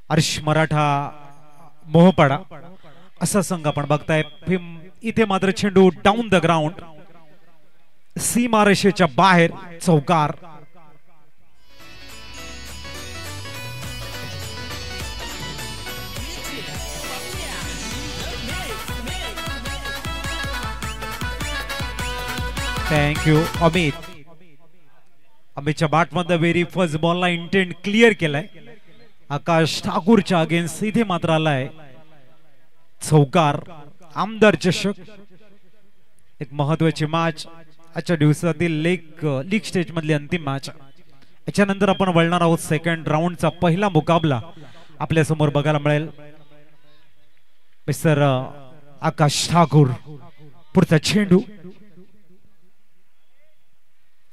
अर्श मराठा मोहपाडा असा संघ आपण बघताय। इथे मात्र चेंडू डाऊन द ग्राउंड, सीमारेषेच्या बाहेर, चौकार। थँक्यू अमित। अमितच्या बॅट मध्ये व्हेरी फर्स्ट बॉलला इंटेंट क्लिअर केलाय। आकाश ठाकूरच्या अगेन्स्ट इथे मात्र आलाय चौकार। आमदार चषक एक महत्वाची मॅच, आजच्या दिवसातील लीग स्टेज मधली अंतिम मॅच। याच्यानंतर आपण वळणार आहोत सेकंड राऊंडचा पहिला मुकाबला आपल्या समोर बघायला मिळेल। मिस्टर आकाश ठाकूर, पुढचा चेंडू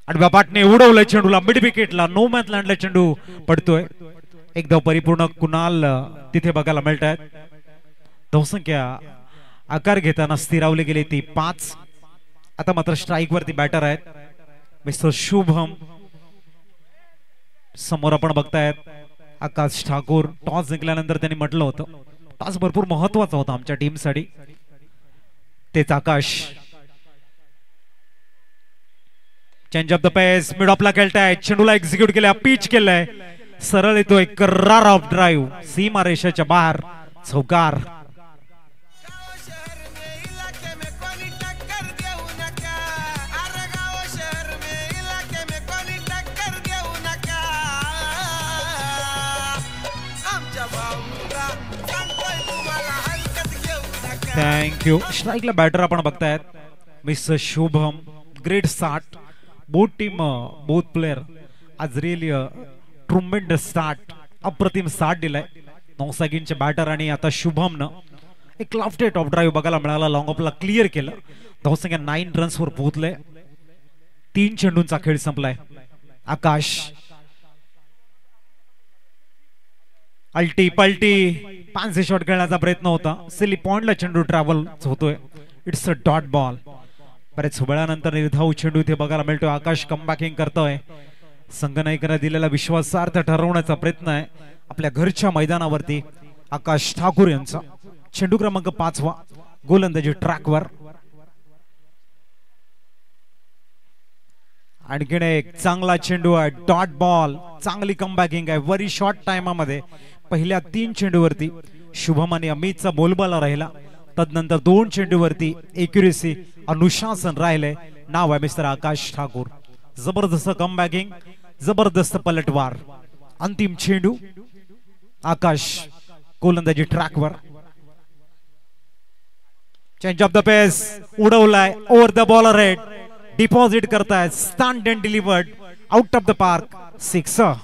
आडव्या बॅटने उडवलं चेंडूला मिड विकेटला, नो मॅच लँडला चेंडू पडतोय। एकदा परिपूर्ण कुणाल तिथे बघायला मिळत आहेत। धावसंख्या आकार घेताना स्थिरावली गेली ती 5। आता मात्र स्ट्राइक वरती बॅटर आहेत मिस्टर शुभम। समोर आपण बघतायत आकाश ठाकूर। टॉस जिंकल्यानंतर त्यांनी म्हटलं होतं टॉस भरपूर महत्वाचा होता आमच्या टीम साठी। तेच Akash change of the pace, mid ऑफला खेळताय, चेंडूला एक्झिक्यूट केलाय, पिच केलाय, सरळ येतोय करार ऑफ ड्राईव्ह, सीमारेषेच्या बाहेर, चौकार। थँक्यू। स्ट्राइकला बॅटर आपण बघतायत mister Shubham. Great start, both team both player आज रिअली ट्रुमेंडस स्टार्ट, अप्रतिम स्टार्ट दिलाय 9 सेकंडचे बॅटर। आणि आता शुभमनं एक लॉफ्टेड ऑफ ड्राईव्ह बघायला मिळाला, लॉंग ऑफला क्लिअर केलं। धावसंख्या 9 रन्सवर पोहोचले। 3 चेंडूंचा खेळ संपलाय। आकाश अल्टी पल्टी पांचे शॉट खेळण्याचा प्रयत्न होता, सिली पॉइंटला चेंडू ट्रॅव्हल होतोय। It's a dot ball. बरेच वेळानंतर निर्धाव चेंडू इथे बघायला मिळतोय। आकाश कमबॅकिंग करतोय। संघनायकाने दिलेला विश्वासार्थ ठरवण्याचा प्रयत्न आहे आपल्या घरच्या मैदानावरती आकाश ठाकूर यांचा। चेंडू क्रमांक 5वा, गोलंदाजी ट्रॅकवर। आणखीन एक चांगला चेंडू आहे, डॉट बॉल। चांगली कमबॅकिंग आहे व्हेरी शॉर्ट टाइममध्ये। पहिल्या 3 चेंडूवरती शुभम आणि अमितचा बोलबाला राहिला, तदनंतर 2 चेंडूवरती एक्युरेसी अनुशासन राहिले। नाव आहे मिस्टर आकाश ठाकूर। जबरदस्त कमबॅकिंग, जबरदस्त पलटवार। अंतिम चेंडू आकाश, गोलंदाजी ट्रॅकवर। चेंज ऑफ द पेस, उडवलाय over the bowler head, deposit करताय, stunt and delivered, out of the park, 6।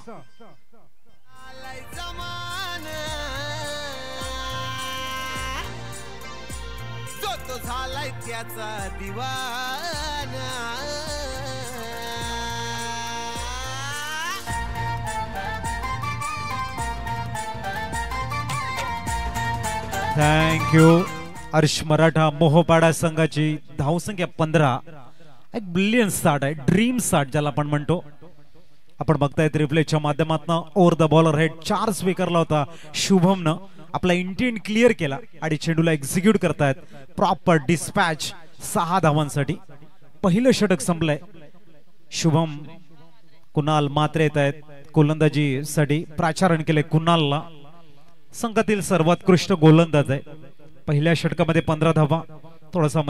Thank you. Arsh Maratha Mohpada संघाची धावसंख्या 15। एक ब्रिलियंट स्टार्ट आहे, ड्रीम स्टार्ट ज्याला आपण म्हणतो। आपण बघतायत रिप्लेच्या माध्यमातून ओव्हर द बॉलर हेड 4 स्वीकारला होता शुभमनं। आपला इंटेंट क्लिअर केला आणि चेंडूला एक्झिक्यूट करतायत प्रॉपर डिस्पॅच 6 धावांसाठी। पहिलं षटक संपलंय। शुभम कुणाल मात्रे येत आहेत गोलंदाजीसाठी, प्राचारण केले कुणालला। संघातील सर्वोत्कृष्ट गोलंदाज आहे। पहिल्या षटकामध्ये 15 धावा। थोडासा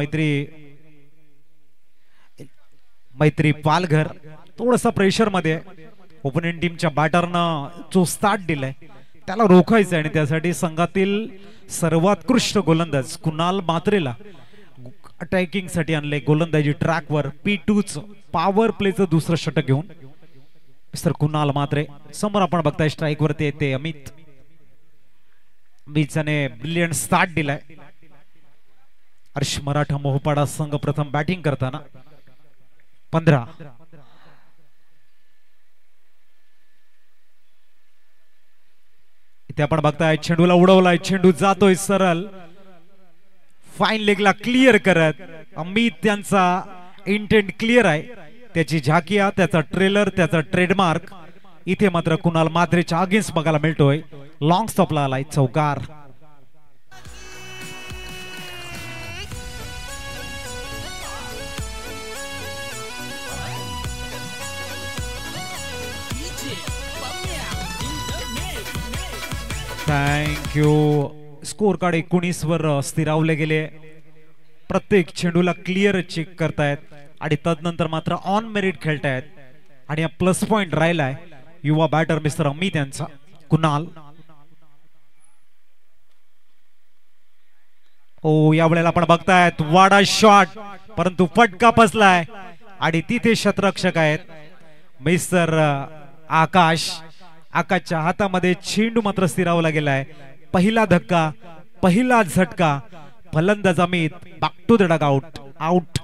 मैत्री पालघर थोडासा प्रेशर मध्ये आहे। ओपोनेंट टीमच्या बॅटरनं जो स्टार्ट दिलाय त्याला रोखायचं आणि त्यासाठी संघातील सर्वोत्कृष्ट गोलंदाज कुणाल मात्रेला अटॅकिंग साठी आणले गोलंदाजी ट्रॅकवर। P2 पॉवर प्लेचं दुसरं षटक घेऊन मिस्टर कुणाल मात्रे। समोर आपण बघताय स्ट्राइक वरती येते अमित। अमितने ब्रिलियंट स्टार्ट दिलाय। अर्श मराठा मोहपाडा संघ प्रथम बॅटिंग करताना 15। इथे आपण बघताय चेंडूला उडवलाय, चेंडू जातोय सरळ फाईन लेगला क्लिअर करत। अमित त्यांचा इंटेंट क्लिअर आहे, त्याची झाकिया, त्याचा ट्रेलर, त्याचा ट्रेडमार्क इथे मात्र कुणाल मात्रेच्या अगेन्स्ट बघायला मिळतोय। लॉंग स्टॉपला आलाय चौकार. थँक्यू. स्कोर कार्ड 19 वर स्थिरावले गेले. प्रत्येक चेंडूला क्लिअर चेक करतायत आणि तदनंतर मात्र ऑन मेरिट खेळतायत आणि प्लस पॉइंट राहिलाय युवा बॅटर मिस्टर अमित यांचा. कुणाल ओ या वेळेला आपण बघतायत वाडा शॉट, परंतु फटका फसलाय आणि तिथे शतरक्षक आहेत मिस्टर आकाश. आकाशच्या हातामध्ये चेंडू मात्र स्थिरावला गेलाय. पहिला धक्का, पहिला झटका. फलंदाज Amit back to the dugout. Out.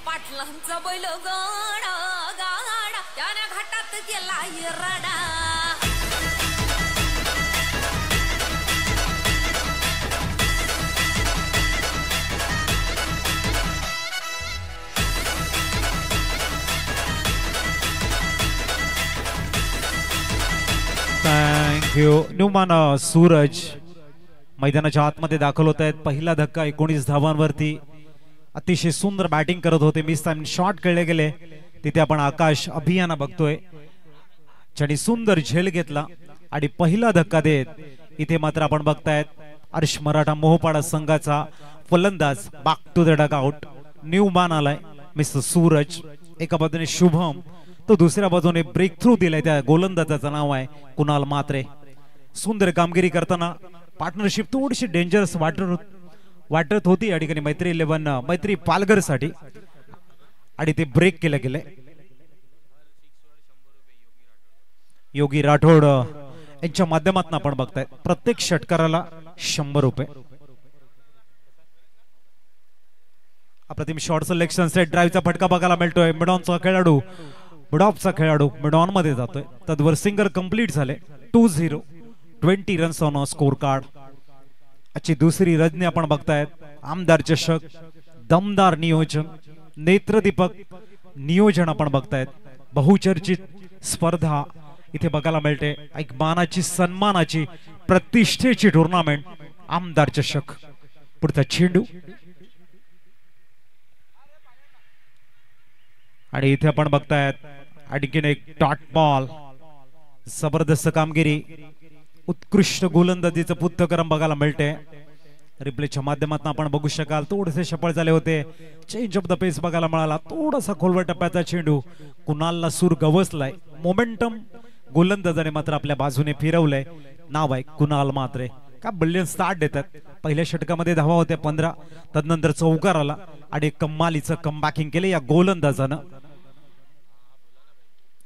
पाटलांचा बैल गाडा गाडा त्याने घाटात गेला रडा. थँक्यू. न्यूमॅन सूरज मैदानाच्या आतमध्ये दाखल होत आहेत. पहिला धक्का 19 धावांवरती. अतिशय सुंदर बॅटिंग करत होते. मिस टाइम शॉट खेळले गेले. तिथे आपण आकाश अभियाना बघतोय ज्यांनी सुंदर झेल घेतला आणि पहिला धक्का देत इथे मात्र आपण बघतायत अर्श मराठा मोहपाडा संघाचा फलंदाज back to the dugout. New man आलाय मिस्टर सूरज. एका बाजूने शुभम तो दुसऱ्या बाजूने ब्रेक थ्रू दिलाय. त्या गोलंदाजाचं नाव आहे कुणाल मात्रे. सुंदर कामगिरी करताना पार्टनरशिप थोडीशी डेंजरस वाटत होती या ठिकाणी मैत्री 11 मैत्री पालघर साठी आणि ते ब्रेक केलं गेले. योगी राठोड यांच्या माध्यमातून आपण बघताय प्रत्येक षटकाराला 100 रुपये. अप्रतिम शॉर्ट सिलेक्शन सेट ड्राईव्हचा फटका बघायला मिळतोय. मिडॉनचा खेळाडू मिडॉपचा खेळाडू मिडॉन मध्ये जातोय. तद्वर सिंगर कंप्लीट झाले. 2-0 20 रन्स ऑन स्कोर कार्ड. आजची दुसरी रजनी आपण बघतायत. आमदार चषक दमदार नियोजन नेत्रदीपक नियोजन आपण बघतायत. बहुचर्चित स्पर्धा इथे बघायला मिळते. एक मानाची सन्मानाची प्रतिष्ठेची टुर्नामेंट आमदार चषक. पुढचा चेंडू आणि इथे आपण बघतायत आणखीन एक डॉट बॉल. जबरदस्त कामगिरी उत्कृष्ट गोलंदाजीचं पृथ्थकरम बघायला मिळते. रिप्लेच्या माध्यमातून आपण बघू शकाल थोडेसे सफळ झाले होते. चेंज ऑफ द पेस बघायला मिळाला. थोडासा खोलवर टप्प्याचा चेंडू कुणालला सूर गवसलाय. मोमेंटम गोलंदाजाने मात्र आपल्या बाजूने फिरवलंय. नाव आहे कुणाल मात्रे. का ब्रिलियंट स्टार्ट देतात. पहिल्या षटकामध्ये धावा होत्या 15. तदनंतर चौकार आला आणि कमालीचं कमबॅकिंग केले या गोलंदाजानं.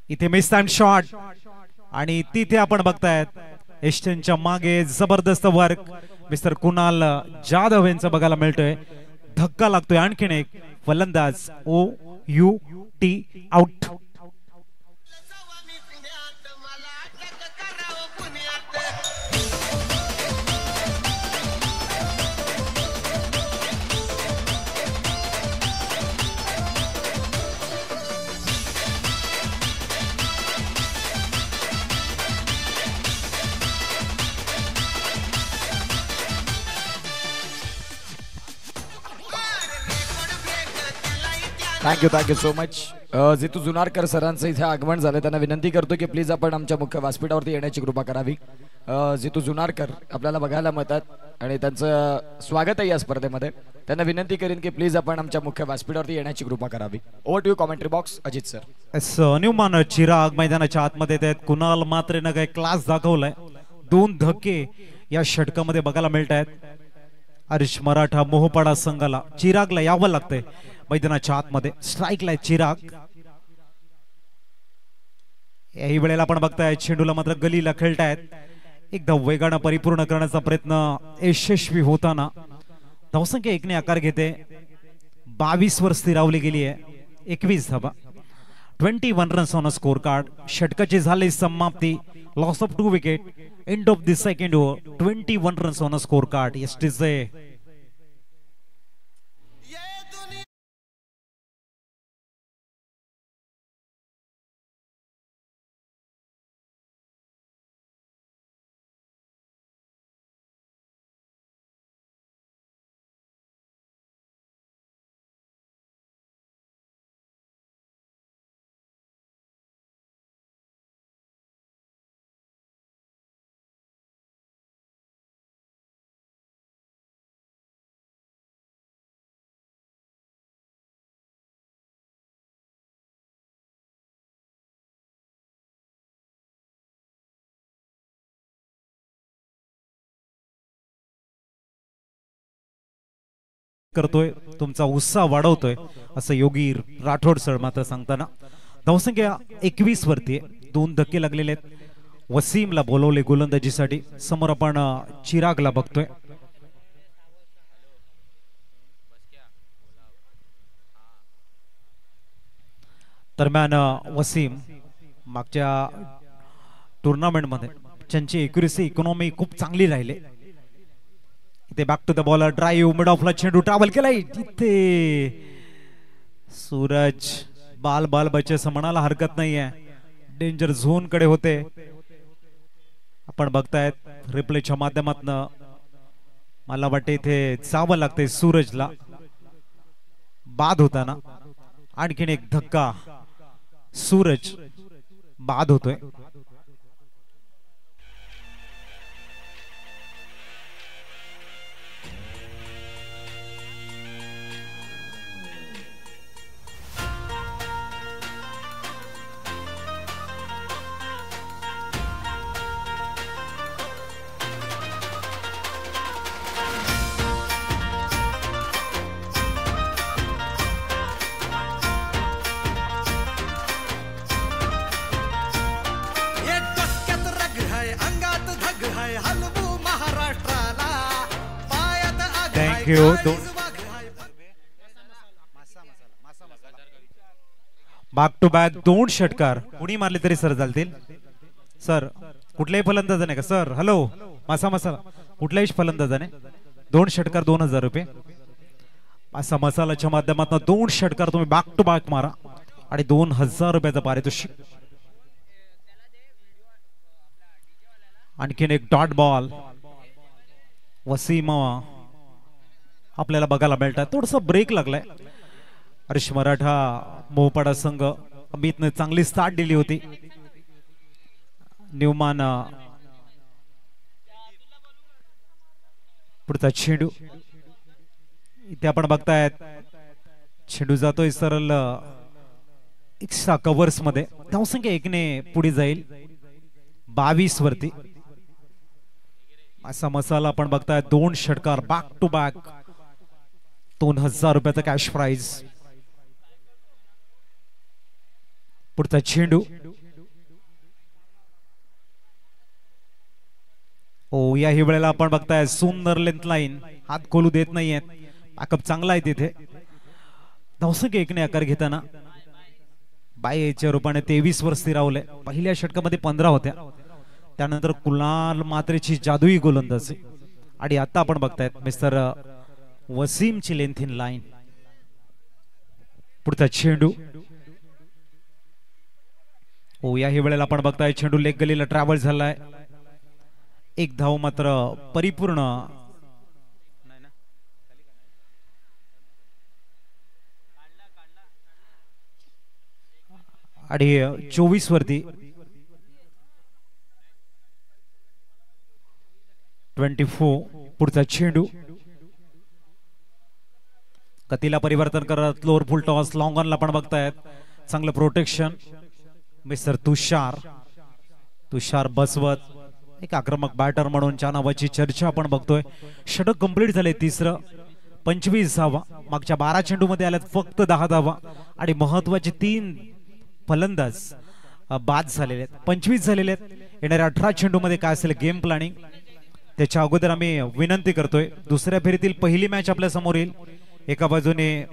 इथे मिस टाइम शॉट आणि तिथे आपण बघतायत एस्टनच्या मागे जबरदस्त वर्क मिस्टर कुणाल जाधव यांचं बघायला मिळतोय. धक्का लागतोय. आणखीन एक फलंदाज OUT out. Thank you so much. Jitu Junarkar सरांचं इथे आगमन झालं. त्यांना विनंती करतो की प्लीज आपण आमच्या मुख्य व्यासपीठावरती येण्याची कृपा करावी. जितू जुनारकर आपल्याला बघायला मिळतात आणि त्यांचं स्वागत आहे या स्पर्धेमध्ये. त्यांना विनंती करीन की प्लीज आपण आमच्या मुख्य व्यासपीठावरती येण्याची कृपा करावी. Over to you commentary box Ajit sir. New man Chirag मैदानाच्या आतमध्ये आहेत. कुणाल मात्रेनं काही क्लास दाखवलाय. 2 धक्के या षटकामध्ये बघायला मिळत आहेत. अर्श मराठा मोहपाडा संघाला चिरागला यावं लागतंय मैदानाच्या आतमध्ये. स्ट्राईकला चिराग. याही वेळेला आपण बघताय चेंडूला मात्र गलीला खेळतायत. एकदा वेगानं परिपूर्ण करण्याचा प्रयत्न यशस्वी होताना धावसंख्या 1 ने आकार घेते. 22 वर स्थिरावली गेली आहे. 21 धावा. 21 runs on a scorecard. षटकाची झाली समाप्ती. Loss of 2 wicket. End of the second over. 21 runs on a scorecard. यस्टिस करतोय, तुमचा उत्साह वाढवतोय असं योगी राठोड सर मात्र सांगताना. धावसंख्या 21 वरती दोन धक्के लागलेले आहेत. वसीमला बोलवले गोलंदाजीसाठी. समोर आपण चिरागला बघतोय. दरम्यान वसीम मागच्या टुर्नामेंटमध्ये त्यांची एक्युरेसी इकॉनॉमी खूप चांगली राहिले. इथे back to the bowler, drive mid ऑफला चेंडू ट्रॅव्हल केलाय तिथे सूरज बाल बाल बचे म्हणायला हरकत नाहीये. डेंजर झोन कडे होते. आपण बघतायत रिप्लेच्या माध्यमातून. मला वाटते इथे जावं लागतंय सूरजला बाद होताना. आणखीन एक धक्का, सूरज बाद होतोय. बॅक टू बॅक दोन षटकार कुणी मारले तरी सर चालतील. सर कुठल्याही फलंदाजाने का सर? हॅलो मासा मसाला, कुठल्याही फलंदाजाने दोन षटकार 2000 रुपये. मासा मसालाच्या माध्यमातून दोन षटकार तुम्ही बॅक टू बॅक मारा आणि 2000 रुपयाचं पारितोषिक. आणखीन एक डॉट बॉल वसीम आपल्याला बघायला मिळतात. थोडस ब्रेक लागलाय. हर्ष मराठा मोहपाडा संघ अमितने चांगली स्टार्ट दिली होती. न्यूमान पुढचा चेंडू इथे आपण बघतायत. चेंडू जातोय सरळ एक्स्ट्रा कव्हर्स मध्ये. धावसंख्या 1 ने पुढे जाईल 22 वरती. असा मसाला आपण बघताय. दोन षटकार बॅक टू बॅक 2000 रुपयाचा कॅश प्राइज. पुढचा चेंडू ओ याही वेळेला आपण बघताय सुंदर लेंथ लाईन, हात खोलू देत नाहीयेत. बॅकअप चांगला आहे तिथे. धावसंख्या 1 ने आकार घेताना बायच्या रूपाने 23 वर स्थिरावले. पहिल्या षटकामध्ये 15 होत्या. त्यानंतर कुणाल मात्रेची जादुई गोलंदाजी आणि आता आपण बघतायत मिस्टर वसीमची लेंथ इन लाईन. पुढचा चेंडू ओ याही वेळेला आपण बघताय चेंडू लेग गलीला ट्रॅव्हल झालाय. एक धाव मात्र परिपूर्ण आणि 24 वरती 24. पुढचा चेंडू गतीला परिवर्तन करत लोअर फुल टॉस लॉंग ऑनला आपण बघतायत. चांगलं प्रोटेक्शन मिस्टर तुषार बसवत एक आक्रमक बॅटर म्हणून च्या नावाची चर्चा आपण बघतोय. षटक कंप्लीट झाले. तिसरं 25 धावा. मागच्या 12 चेंडू मध्ये आल्यात फक्त 10 धावा आणि महत्वाचे 3 फलंदाज बाद झालेले आहेत. 25 झालेले आहेत. येणाऱ्या 18 चेंडू मध्ये काय असेल गेम प्लॅनिंग त्याच्या अगोदर आम्ही विनंती करतोय. दुसऱ्या फेरीतील पहिली मॅच आपल्या समोर येईल. एका बाजूने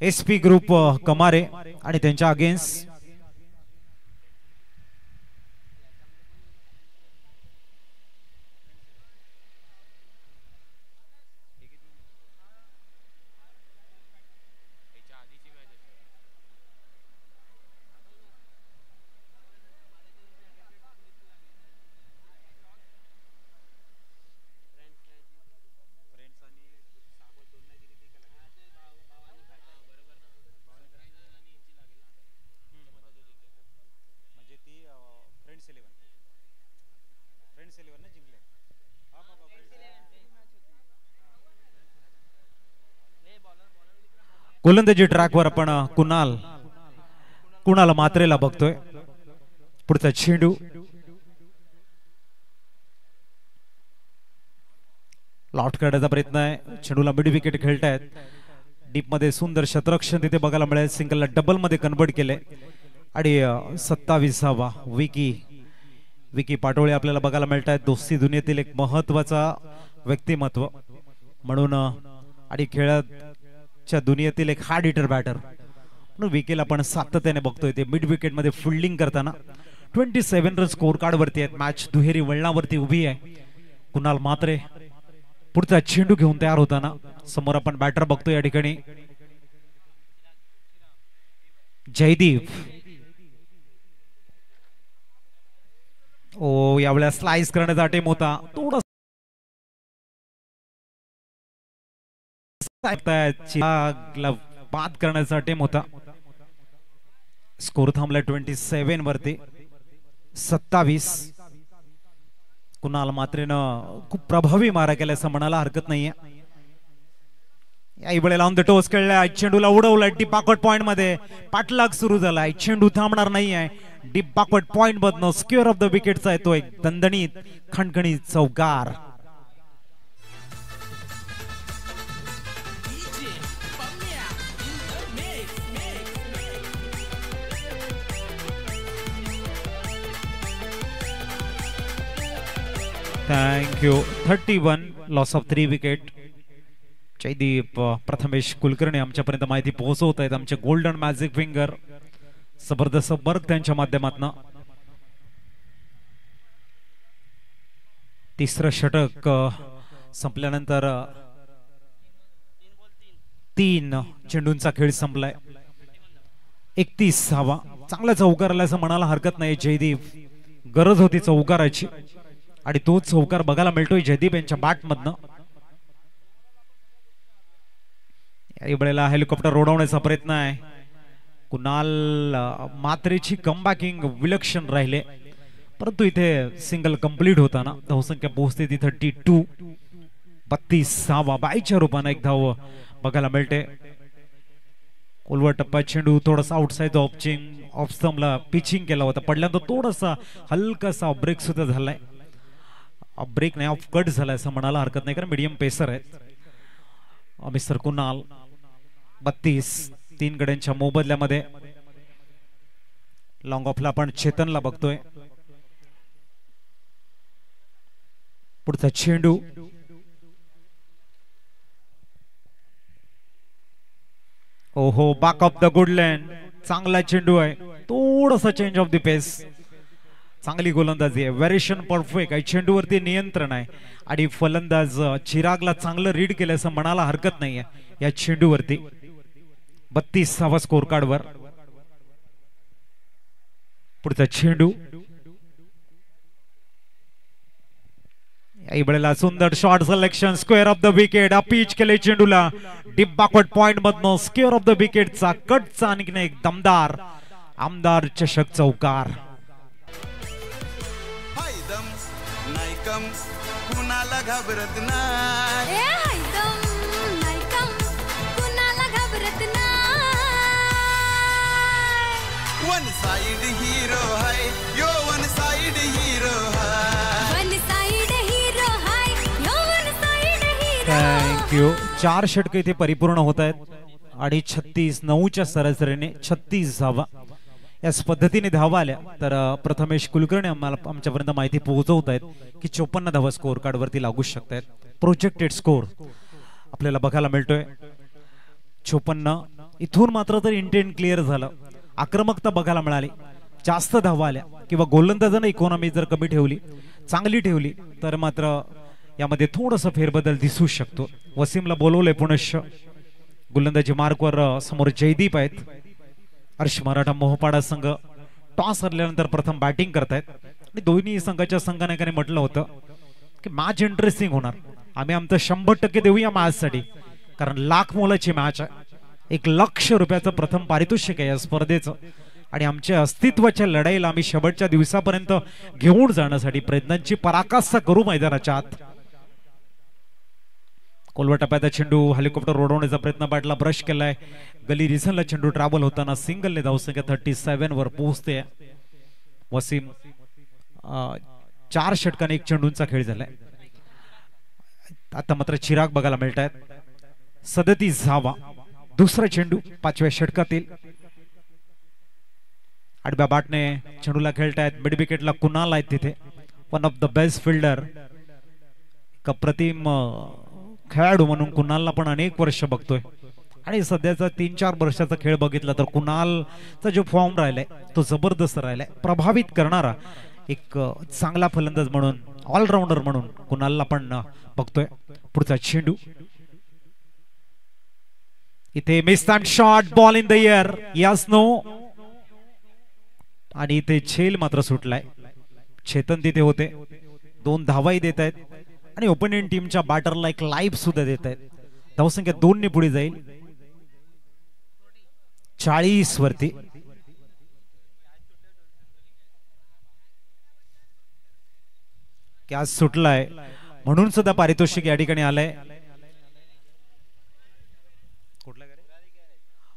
SP ग्रुप कमारे आणि त्यांच्या अगेन्स्ट गोलंदाजी ट्रॅकवर आपण कुणाल कुणाला मात्रेला बघतोय. पुढचा चेंडू लॉट काढायचा प्रयत्न आहे. चेंडूला मिड विकेट खेळतायत. डीप मध्ये सुंदर शतरक्षण तिथे बघायला मिळेल. सिंगलला डबल मध्ये कन्वर्ट केले आणि 27वा विकी पाटोळे आपल्याला बघायला मिळत आहेत. दोस्ती दुनियेतील एक महत्वाचा व्यक्तिमत्व म्हणून आणि खेळाच्या दुनियेतील एक हार्ड हिटर बॅटर म्हणून विकीला आपण सातत्याने बघतोय. ते मिड विकेट मध्ये फिल्डिंग करताना 27 रन स्कोर कार्ड वरती आहेत. मॅच दुहेरी वळणावरती उभी आहे. कुणाल मात्रे पुढचा चेंडू घेऊन तयार होताना समोर आपण बॅटर बघतोय. या ठिकाणी जयदीप. ओ यावेळेला स्लाइस करण्याचा अटेम्प्ट होता. थोडा बाद करण्याचा अटेम्प्ट होता. स्कोर थांबला 27 वरती 27. कुणाल मात्रेनं खूप प्रभावी मारा केला असं म्हणायला हरकत नाहीये. याही वेळेला ऑन द टोस खेळलाय. चेंडूला उडवलाय डीप बॅकवर्ड पॉइंट मध्ये. पाठलाग सुरू झालाय. चेंडू थांबणार नाहीये. डीप बॅकवर्ड पॉइंट मधनं स्क्वेअर ऑफ द विकेटचा येतो एक दणदणीत खणखणीत चौकार. Thank you. 31 loss of 3 wicket. Jaydeep Prathamesh Kulkarni आमच्यापर्यंत माहिती पोहोचवत आहेत. आमचे गोल्डन मॅजिक फिंगर जबरदस्त वर्क त्यांच्या माध्यमातून. तिसरं षटक संपल्यानंतर 3 चेंडूंचा खेळ संपलाय. 31 धावा. चांगला चौकार आला असं म्हणायला हरकत नाही. जयदीप गरज होती चौकाराची आणि तो चौकार बघायला मिळतोय जयदीप यांच्या बॅट मधनं. या वेळेला हेलिकॉप्टर उडवण्याचा प्रयत्न आहे. कुणाल मात्रेची कमबॅकिंग विलक्षण राहिले परंतु इथे सिंगल कंप्लीट होताना धावसंख्या पोहोचते ती 32. 32वा बायच्या रूपाने एक धाव बघायला मिळते. उलवा टप्पा चेंडू थोडासा आउटसाइड ऑफ स्टंपला पिचिंग केला होता. पडल्यानंतर थोडासा हलकासा ब्रेक सुद्धा झालाय. ब्रेक नाही ऑफ कट झालाय असं म्हणायला हरकत नाही कारण मीडियम पेसर आहेत मिस्टर कुणाल. 32 3 गड्यांच्या मोबदल्यामध्ये. लॉंग ऑफला आपण चेतनला बघतोय. पुढचा चेंडू ओहो बॅक ऑफ द गुडलँड. चांगला चेंडू आहे. थोडासा चेंज ऑफ द पेस. चांगली गोलंदाजी आहे. व्हेरिएशन परफेक्ट आहे. चेंडूवरती नियंत्रण आहे आणि फलंदाज चिरागला चांगलं रीड केलं असं म्हणायला हरकत नाहीये या चेंडूवरती. 32वा स्कोर कार्डवर. पुढचा चेंडू या वेळेला सुंदर shot selection. Square of the wicket. अपीच केले चेंडूला डीप बॅकवर्ड पॉइंट मधनं स्क्वेअर ऑफ द विकेटचा कटचा आणखीन एक दमदार आमदार चषक चौकार. कुणाला घाबरत नाही. वन साइड हीरो है यो वन साइड हीरो है. वन साइड हीरो हाय यो वन साइड हीरो. थँक्यू. 4 षटके इथे परिपूर्ण होत आहेत आणि 36-9च्या सरासरीने 36 धावा याच पद्धतीने धावा आल्या तर प्रथमेश कुलकर्णी आम्हाला आमच्यापर्यंत माहिती पोहोचवत आहेत की 54 धावा स्कोर कार्ड वरती लागू शकतात. प्रोजेक्टेड स्कोर आपल्याला बघायला मिळतोय 54. इथून मात्र तर इंटेंट क्लिअर झालं. आक्रमकता बघायला मिळाली. जास्त धावा आल्या किंवा गोलंदाजाने इकॉनॉमी जर कमी ठेवली चांगली ठेवली तर मात्र यामध्ये थोडंसं फेरबदल दिसू शकतो. वसीमला बोलवलंय पुनश्च. गोलंदाजी मार्कवर समोर जयदीप आहेत. हर्ष मराठा मोहपाडा संघ टॉस हरल्यानंतर प्रथम बॅटिंग करतायत आणि दोन्ही संघाच्या संघनायकाने म्हटलं होतं की मॅच इंटरेस्टिंग होणार. आम्ही आमचं 100% देऊया मॅच साठी कारण लाख मोलाची मॅच आहे. 1 लाख रुपयाचं प्रथम पारितोषिक आहे या स्पर्धेचं आणि आमच्या अस्तित्वाच्या लढाईला आम्ही शेवटच्या दिवसापर्यंत घेऊन जाण्यासाठी प्रयत्नांची पराकाष्ठा करू मैदानाच्या आत. कोलवा टप्प्याचा चेंडू हेलिकॉप्टर उडवण्याचा प्रयत्न पाटला ब्रश केलाय गली रिझनला चेंडू ट्रॅव्हल होताना सिंगलने धावसंख्या 37 वर पोहोचते. वसीम 4 षटकाने 1 चेंडूंचा खेळ झालाय. आता मात्र चिराग बघायला मिळत आहेत. 37 धावा. दुसरा चेंडू 5व्या षटकातील. आडव्या बाटने चेंडूला खेळतायत. मिड विकेटला कुणाल आहेत तिथे. One of the best fielder. अप्रतिम खेळाडू म्हणून कुणालला पण अनेक वर्ष बघतोय आणि सध्याचा 3-4 वर्षाचा खेळ बघितला तर कुणालचा जो फॉर्म राहिलाय तो जबरदस्त राहिलाय. प्रभावित करणारा एक चांगला फलंदाज म्हणून ऑलराऊंडर म्हणून कुणालला पण बघतोय. पुढचा चेंडू इथे miss and shot ball in the air. Yes no. आणि इथे झेल मात्र सुटलाय. चेतन तिथे होते. 2 धावाही देत आहेत आणि ओपोनेंट टीमच्या बॅटरला एक लाईव्ह सुद्धा देत आहेत. धावसंख्या 2 ने पुढे जाईल 40 वरती. कॅच सुटलाय म्हणून सुद्धा पारितोषिक या ठिकाणी आलंय.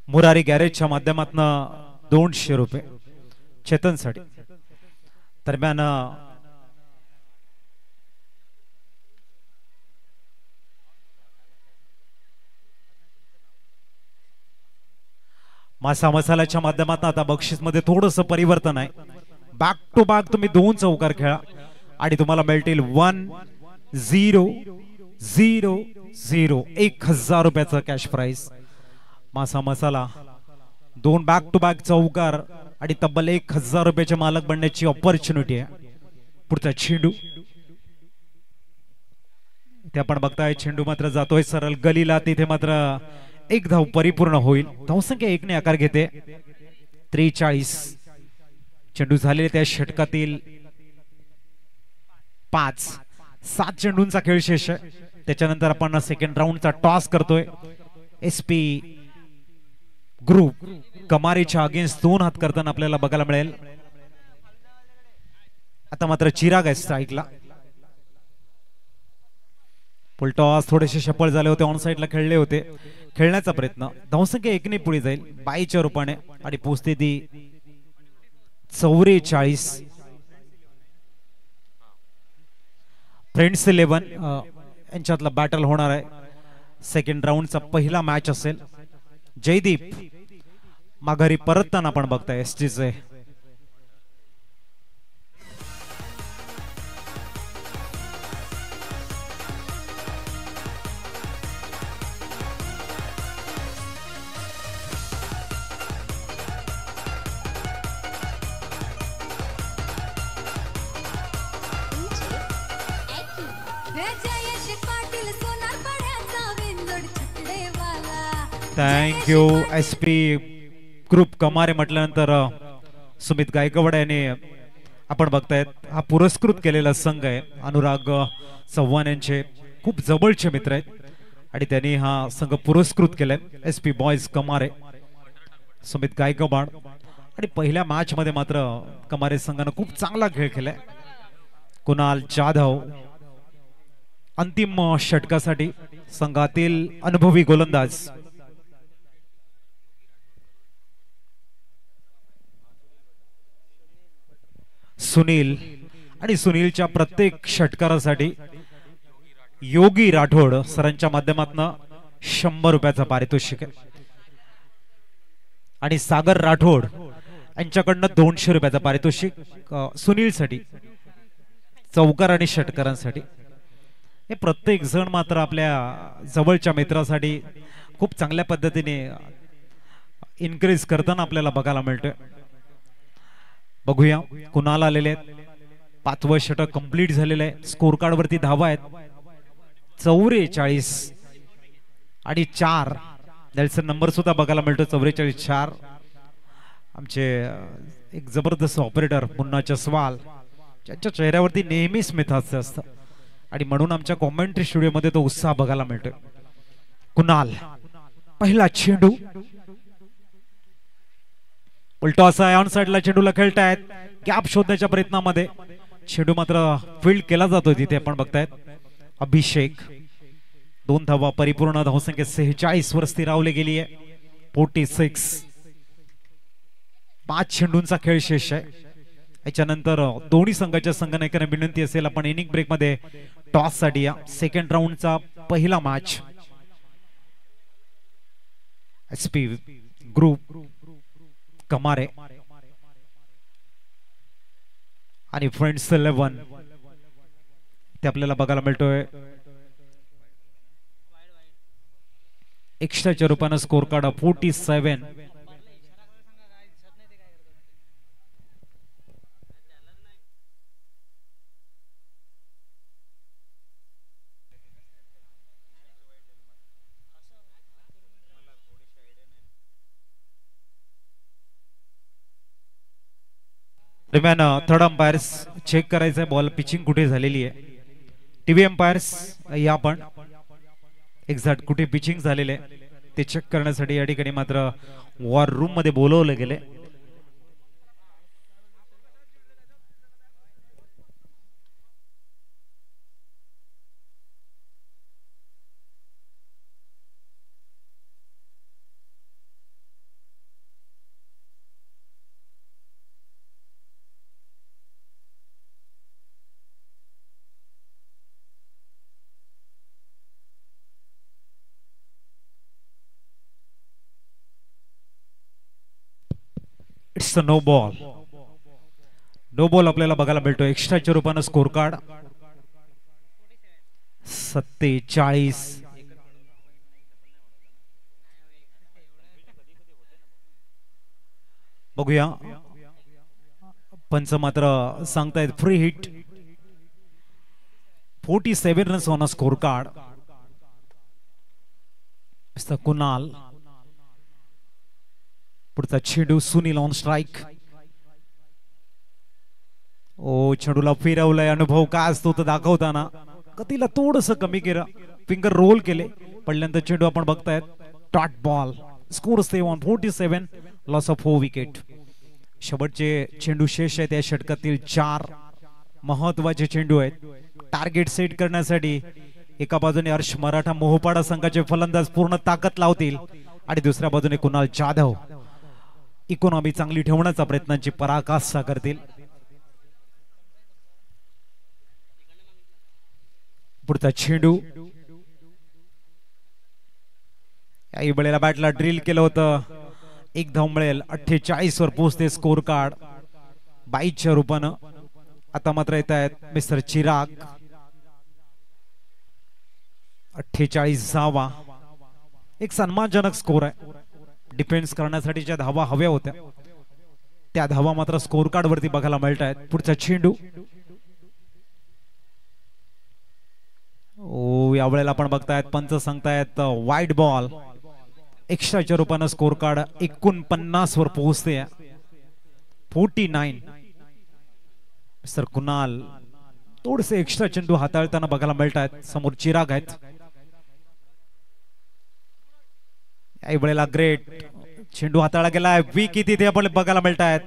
मुरारी गॅरेजच्या माध्यमातून 200 रुपये चेतनसाठी. दरम्यान मासा मसाल्याच्या माध्यमातून आता बक्षीस मध्ये थोडंसं परिवर्तन आहे. बॅक टू बॅक तुम्ही 2 चौकार खेळा आणि तुम्हाला मिळतील 1000 1000 रुपयाचं कॅश प्राइस. मासा मसाला 2 बॅक टू बॅक चौकार आणि तब्बल 1000 रुपयाचे मालक बनण्याची ऑपॉर्च्युनिटी आहे. पुढचा चेंडू ते आपण बघताय. चेंडू मात्र जातोय सरळ गलीला. तिथे मात्र 1 धाव परिपूर्ण होईल. धावसंख्या 1 ने आकार घेते 43. चेंडू झालेले त्या षटकातील 5-7 चेंडूंचा खेळ शेष आहे. त्याच्यानंतर आपण सेकंड राऊंडचा टॉस करतोय. SP ग्रुप कमारीच्या अगेन्स्ट 2 हात करताना आपल्याला बघायला मिळेल. आता मात्र चिराग आहे स्ट्राईकला. फुलटॉस थोडेसे सफळ झाले होते. ऑन साइडला खेळले होते. खेळण्याचा प्रयत्न. धावसंख्या 1 ने पुढे जाईल 22च्या रूपाने आणि पोहोचते ती 44. फ्रेंड्स 11 यांच्यातला बॅटल होणार आहे. सेकंड राऊंडचा पहिला मॅच असेल. जयदीप माघारी परतताना आपण बघताय STचे. जयेश पाटील सोनार पाड्याचा विंजोड छकडेवाला. थँक्यू. SP ग्रुप कमारे म्हटल्यानंतर सुमित गायकवाड यांनी आपण बघतायत हा पुरस्कृत केलेला संघ आहे. अनुराग चव्हाण यांचे खूप जवळचे मित्र आहेत आणि त्यांनी हा संघ पुरस्कृत केलाय. SP बॉयज कमारे सुमित गायकवाड. आणि पहिल्या मॅच मध्ये मात्र कमारे संघानं खूप चांगला खेळ केलाय. कुणाल जाधव अंतिम षटकासाठी संघातील अनुभवी गोलंदाज. सुनील आणि सुनीलच्या प्रत्येक षटकारासाठी योगी राठोड सरांच्या माध्यमातून 100 रुपयाचा पारितोषिक आहे. आणि सागर राठोड यांच्याकडनं 200 रुपयाचा पारितोषिक सुनीलसाठी चौकार आणि षटकारांसाठी. हे प्रत्येक जण मात्र आपल्या जवळच्या मित्रासाठी खूप चांगल्या पद्धतीने इनक्रीज करताना आपल्याला बघायला मिळतोय. बघूया कुणाल आलेले आहेत. 5वं षटक कंप्लीट झालेलं आहे. स्कोर कार्ड वरती धावा आहेत 44 आणि 4. नेल्सन नंबर सुद्धा बघायला मिळतो 44-4. आमचे एक जबरदस्त ऑपरेटर मुन्ना जसवाल ज्यांच्या चेहऱ्यावरती नेहमी स्मितहास्य असतं आणि म्हणून आमच्या कॉमेंट्री स्टुडिओ मध्ये तो उत्साह बघायला मिळतोय. कुणाल पहिला चेंडू उलटा असा ऑन साइडला चेंडूला खेळतायत. गॅप शोधण्याच्या प्रयत्नामध्ये चेंडू मात्र फील्ड केला जातोय. तिथे आपण बघतायत अभिषेक 2 धावा परिपूर्ण धावसंख्या 46 वर स्थिरावली गेली आहे. 46. 5 चेंडूंचा खेळ शेष आहे. याच्यानंतर दोन्ही संघाच्या संघनायकांना विनंती असेल आपण इनिंग ब्रेक मध्ये टॉस साठी या. सेकंड राऊंडचा पहिला मॅच एसपी ग्रुप कमारे आणि फ्रेंड्स 11 ते आपल्याला बघायला मिळतोय. एक्स्ट्राच्या रूपानं स्कोर कार्ड 47. दरम्यान थर्ड अंपायर्स चेक करायचंय बॉल पिचिंग कुठे झालेली आहे. टीव्ही अंपायर्स या पण एक्झॅक्ट कुठे पिचिंग झालेले ते चेक करण्यासाठी या ठिकाणी मात्र वॉर रूम मध्ये बोलवले गेले. It's a no ball. No ball आपल्याला बघायला मिळतो. एक्स्ट्राच्या रूपानं स्कोर कार्ड 47. बघूया पंच मात्र सांगतायत free hit. 47 runs on a score card. Kunal पुढचा चेंडू सुनील ऑन स्ट्राइक. ओ चेंडूला फिरवलाय. अनुभव काय असतो तो दाखवताना गतीला थोडस कमी केलं. फिंगर रोल केले. पडल्यानंतर चेंडू आपण बघतायत dot ball. Score stay on 47. Loss of 4 wicket. शेवटचे चेंडू शेष आहेत या षटकातील. 4 महत्वाचे चेंडू आहेत. टार्गेट सेट करण्यासाठी एका बाजूने हर्ष मराठा मोहोपाडा संघाचे फलंदाज पूर्ण ताकद लावतील आणि दुसऱ्या बाजूने कुणाल जाधव इकॉनॉमी चांगली ठेवण्याचा प्रयत्नांची पराकाष्ठा करतील. पुढचा चेंडू याही वेळेला बॅटला ड्रिल केलं होतं. 1 धाव मिळेल. 48 वर पोहोचते स्कोर कार्ड 22च्या रूपानं. आता मात्र येत आहेत मिस्टर चिराग. 48 धावा एक सन्मानजनक स्कोर आहे. डिफेन्स करण्यासाठीच्या धावा हव्या होत्या त्या धावा मात्र स्कोर कार्ड वरती बघायला मिळत आहेत. पुढचा चेंडू ओ यावेळेला आपण बघतायत पंच सांगतायत वाईड बॉल. एक्स्ट्राच्या रूपानं स्कोर कार्ड 49 वर पोहोचते. 49. मिस्टर कुणाल थोडेसे एक्स्ट्रा चेंडू हाताळताना बघायला मिळत आहेत. समोर चिराग आहेत. याही वेळेला ग्रेट चेंडू हाताळला गेलाय. विकेट इथे आपण बघायला मिळत आहेत.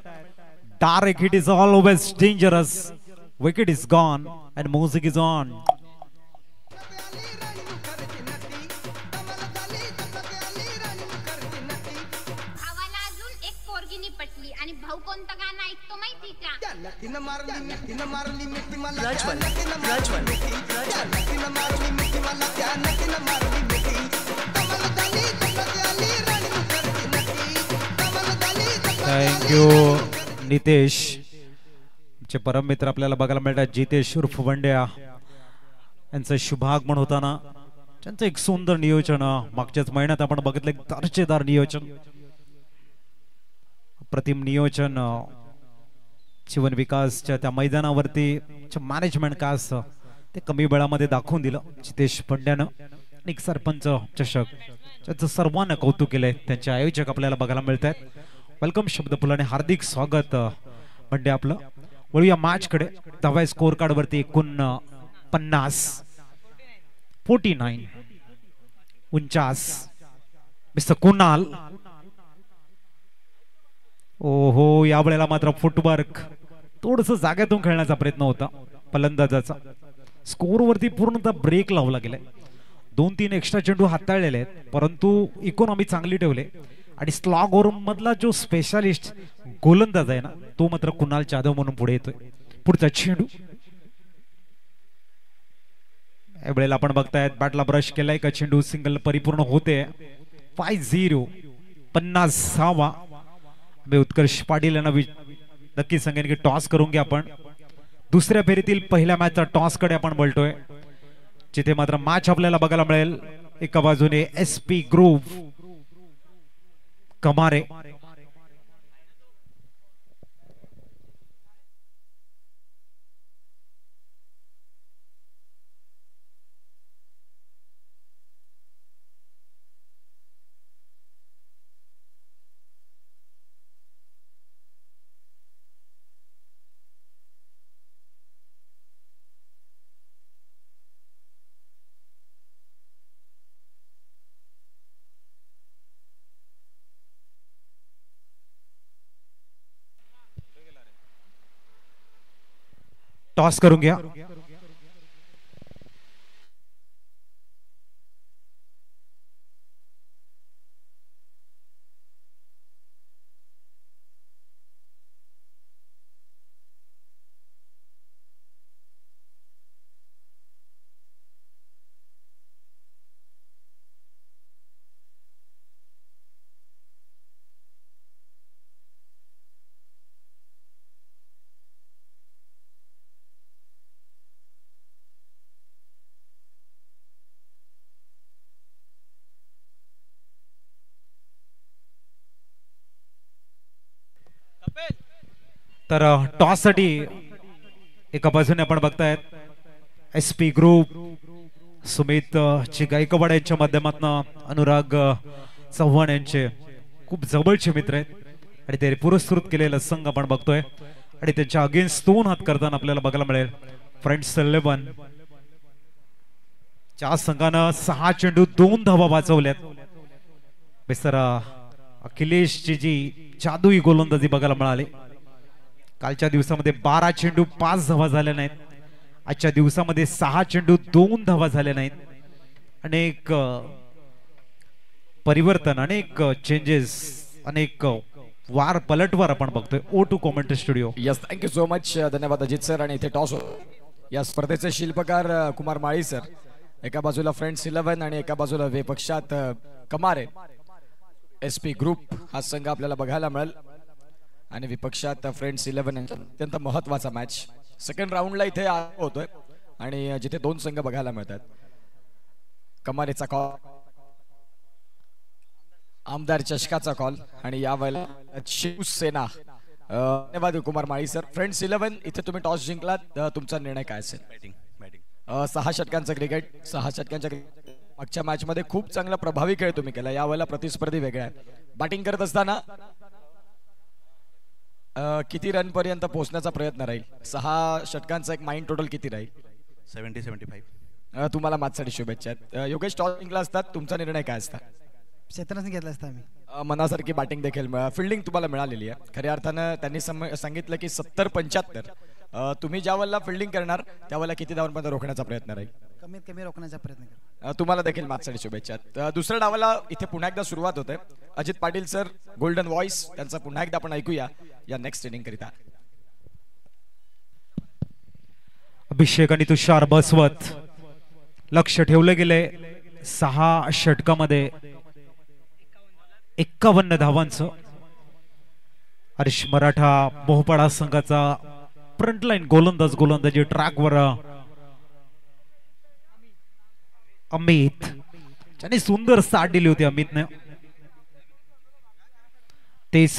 Direct hit is always dangerous. Wicket is gone and music is on. भाऊ कोणतं गाणं ऐकतो माहिती का? थँक्यू नितेश. आमचे परम मित्र आपल्याला बघायला मिळतात जितेश उर्फ वंड्या यांचं शुभागमन होताना त्यांचं एक सुंदर नियोजन मागच्याच महिन्यात आपण बघितलं. एक दर्जेदार नियोजन, प्रतिम नियोजन. जीवन विकासच्या त्या मैदानावरती मॅनेजमेंट काय असतं ते कमी वेळामध्ये दाखवून दिलं जितेश पंड्यानं. एक सरपंच चषक त्याचं सर्वांना कौतुक केलंय. त्यांचे आयोजक आपल्याला बघायला मिळत आहेत. वेलकम शब्द फुलाने हार्दिक स्वागत पंडे आपलं. वळूया मॅच कडे. धावा स्कोर कार्ड वरती 49. 49. 49. मिस्टर कुणाल. ओहो यावेळेला मात्र फुटवर्क थोडस जाग्यातून खेळण्याचा प्रयत्न होता फलंदाजाचा. स्कोर वरती पूर्णतः ब्रेक लावला गेलाय. 2-3 एक्स्ट्रा चेंडू हाताळलेले आहेत, परंतु इकॉनॉमी चांगली ठेवले आणि स्लॉग ओव्हर मधला जो स्पेशालिस्ट गोलंदाज आहे ना, तो मात्र कुणाल जाधव म्हणून पुढे येतोय. पुढचा चेंडू यावेळेला आपण बघतायत बॅटला ब्रश केलाय का चेंडू सिंगल परिपूर्ण होते. 5-0 50वा. उत्कर्ष पाटील यांना नक्की सांगेन की टॉस करून घ्या. आपण दुसऱ्या फेरीतील पहिल्या मॅचचा टॉस कडे आपण बोलतोय, जिथे मात्र मॅच आपल्याला बघायला मिळेल. एका बाजूने SP ग्रुप कमारे, टॉस करून घ्या. तर टॉस साठी एका बाजूने आपण बघतायत SP ग्रुप सुमित गायकवाड यांच्या माध्यमातून अनुराग चव्हाण यांचे खूप जवळचे मित्र आहेत आणि ते पुरस्कृत केलेला संघ आपण बघतोय आणि त्यांच्या अगेन्स्ट 2 हात करताना आपल्याला बघायला मिळेल फ्रेंड्स 11. ज्या संघानं 6 चेंडू 2 धावा वाचवल्यात, मिस्टर अखिलेशची जी जादुई गोलंदाजी बघायला मिळाली. कालच्या दिवसामध्ये 12 चेंडू 5 धावा झाल्या नाहीत. आजच्या दिवसामध्ये 6 चेंडू 2 धावा झाल्या नाहीत. अनेक परिवर्तन, अनेक चेंजेस, अनेक वार पलटवार आपण बघतोय. O2 commentary studio. Yes, thank you so much. धन्यवाद अजित सर. आणि इथे टॉस या स्पर्धेचे शिल्पकार कुमार माळी सर. एका बाजूला फ्रेंड्स 11 आणि एका बाजूला विपक्षात कमारे. SP ग्रुप हा संघ आपल्याला बघायला मिळेल आणि विपक्षात फ्रेंड्स 11. अत्यंत महत्वाचा मॅच सेकंड राऊंडला इथे होतोय आणि जिथे 2 संघ बघायला मिळतात. कमारेचा कॉल, आमदार चषकाचा कॉल आणि यावेळेला शिवसेना. धन्यवाद कुमार माळी सर. फ्रेंड्स 11 इथे तुम्ही टॉस जिंकलात, तुमचा निर्णय काय असेल? 6 षटकांचं क्रिकेट, 6 षटकांच्या मागच्या मॅच मध्ये खूप चांगला प्रभावी खेळ तुम्ही केला. यावेळेला प्रतिस्पर्धी वेगळा आहे. बॅटिंग करत असताना किती रन पर्यंत पोहोचण्याचा प्रयत्न राहील? 6 षटकांचा एक माइंड टोटल किती राहील? 70-75. तुम्हाला मॅचसाठी शुभेच्छा आहेत. योगेश, टॉस जिंकला असतात, तुमचा निर्णय काय असता? क्षेत्राने घेतला असता आम्ही. मनासारखी बॅटिंग देखील फिल्डिंग तुम्हाला मिळालेली आहे. खऱ्या अर्थानं त्यांनी सांगितलं की 70-75. तुम्ही ज्या वेळेला फिल्डिंग करणार त्यावेळेला किती धावांपर्यंत रोखण्याचा प्रयत्न राहील? कमीत कमी रोखण्याचा प्रयत्न करा. तुम्हाला देखील मॅचसाठी शुभेच्छा. दुसऱ्या डावाला इथे पुन्हा एकदा सुरुवात होते. Ajit Patil sir, golden voice, त्यांचा पुन्हा एकदा आपण ऐकूया या नेक्स्ट इनिंग करिता. अभिषेक आणि तुषार बसवत लक्ष ठेवलं गेले. 6 षटकामध्ये 51 धावांचं. हर्ष मराठा मोहपाडा संघाचा फ्रंटलाईन गोलंदाजी ट्रॅकवर अमित, ज्याने सुंदर साथ दिली होती अमितने, तेच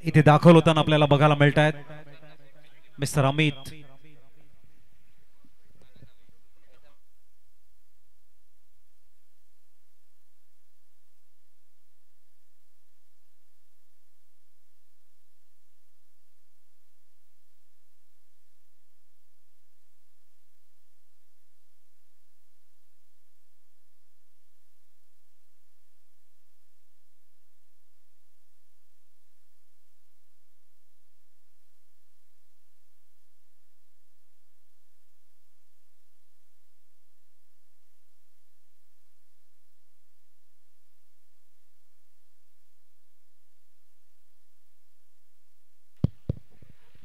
इथे दाखल होताना आपल्याला बघायला मिळत आहेत. मिस्टर अमित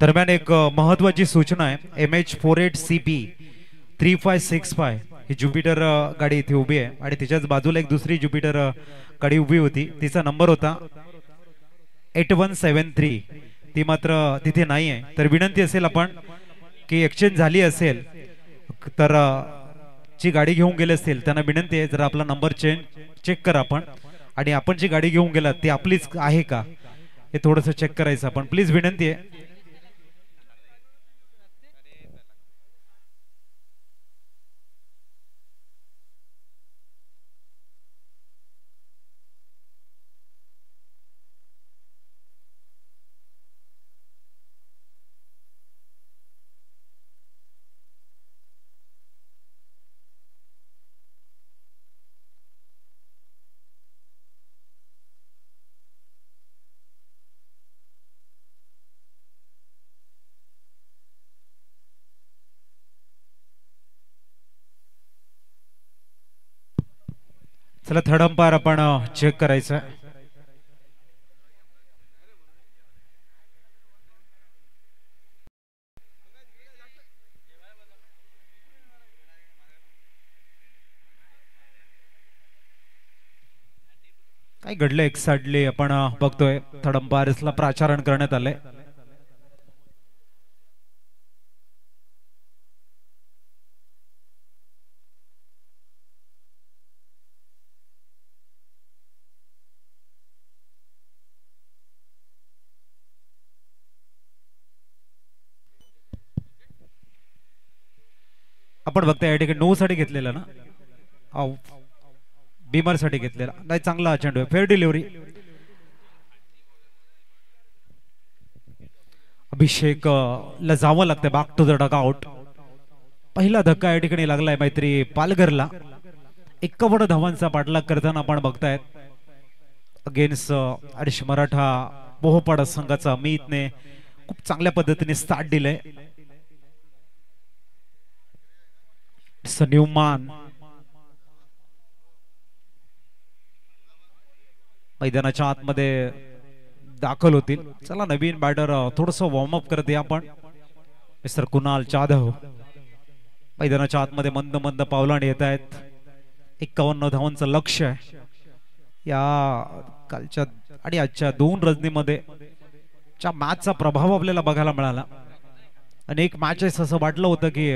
दरम्यान एक महत्वाची सूचना आहे. MH48CP 3565 ही ज्युपिटर गाडी इथे उभी आहे आणि तिच्याच बाजूला एक दुसरी ज्युपिटर गाडी उभी होती. तिचा नंबर होता 8173. ती मात्र तिथे नाही आहे. तर विनंती असेल आपण की एक्सचेंज झाली असेल तर जी गाडी घेऊन गेले असतील त्यांना विनंती आहे जर आपला नंबर चेक करा आपण, आणि आपण जी गाडी घेऊन गेलात ती आपलीच आहे का हे थोडंसं चेक करायचं आपण, प्लीज विनंती आहे. चला थर्ड अंपायर आपण चेक करायचं. काय घडलं एक्झॅक्टली आपण बघतोय. थर्ड अंपायर्सला प्राचारण करण्यात आलंय. आपण बघताय या ठिकाणी नो साठी घेतलेला ना, बीमर साठी घेतलेला नाही. चांगला चेंडू आहे, फेअर डिलिव्हरी. अभिषेक ला जावं लागतंय back to the dugout. पहिला धक्का या ठिकाणी लागलाय मैत्री पालघरला. 51 धावांचा पाठलाग करताना आपण बघतायत अगेन्स्ट आरिश मराठा मोहोपाडा संघाचा अमितने खूप चांगल्या पद्धतीने स्टार्ट दिलंय. न्यूमान मैदानाच्या आतमध्ये दाखल होतील. चला नवीन बॅटर थोडस वॉर्मअप करते आपण. मिस्टर कुणाल जाधव मैदानाच्या आतमध्ये मंद मंद पावलाने येत आहेत. 51 धावांचं लक्ष आहे. या कालच्या आणि आजच्या 2 रजनीमध्ये मॅचचा प्रभाव आपल्याला बघायला मिळाला. अनेक मॅचेस असं वाटलं होतं की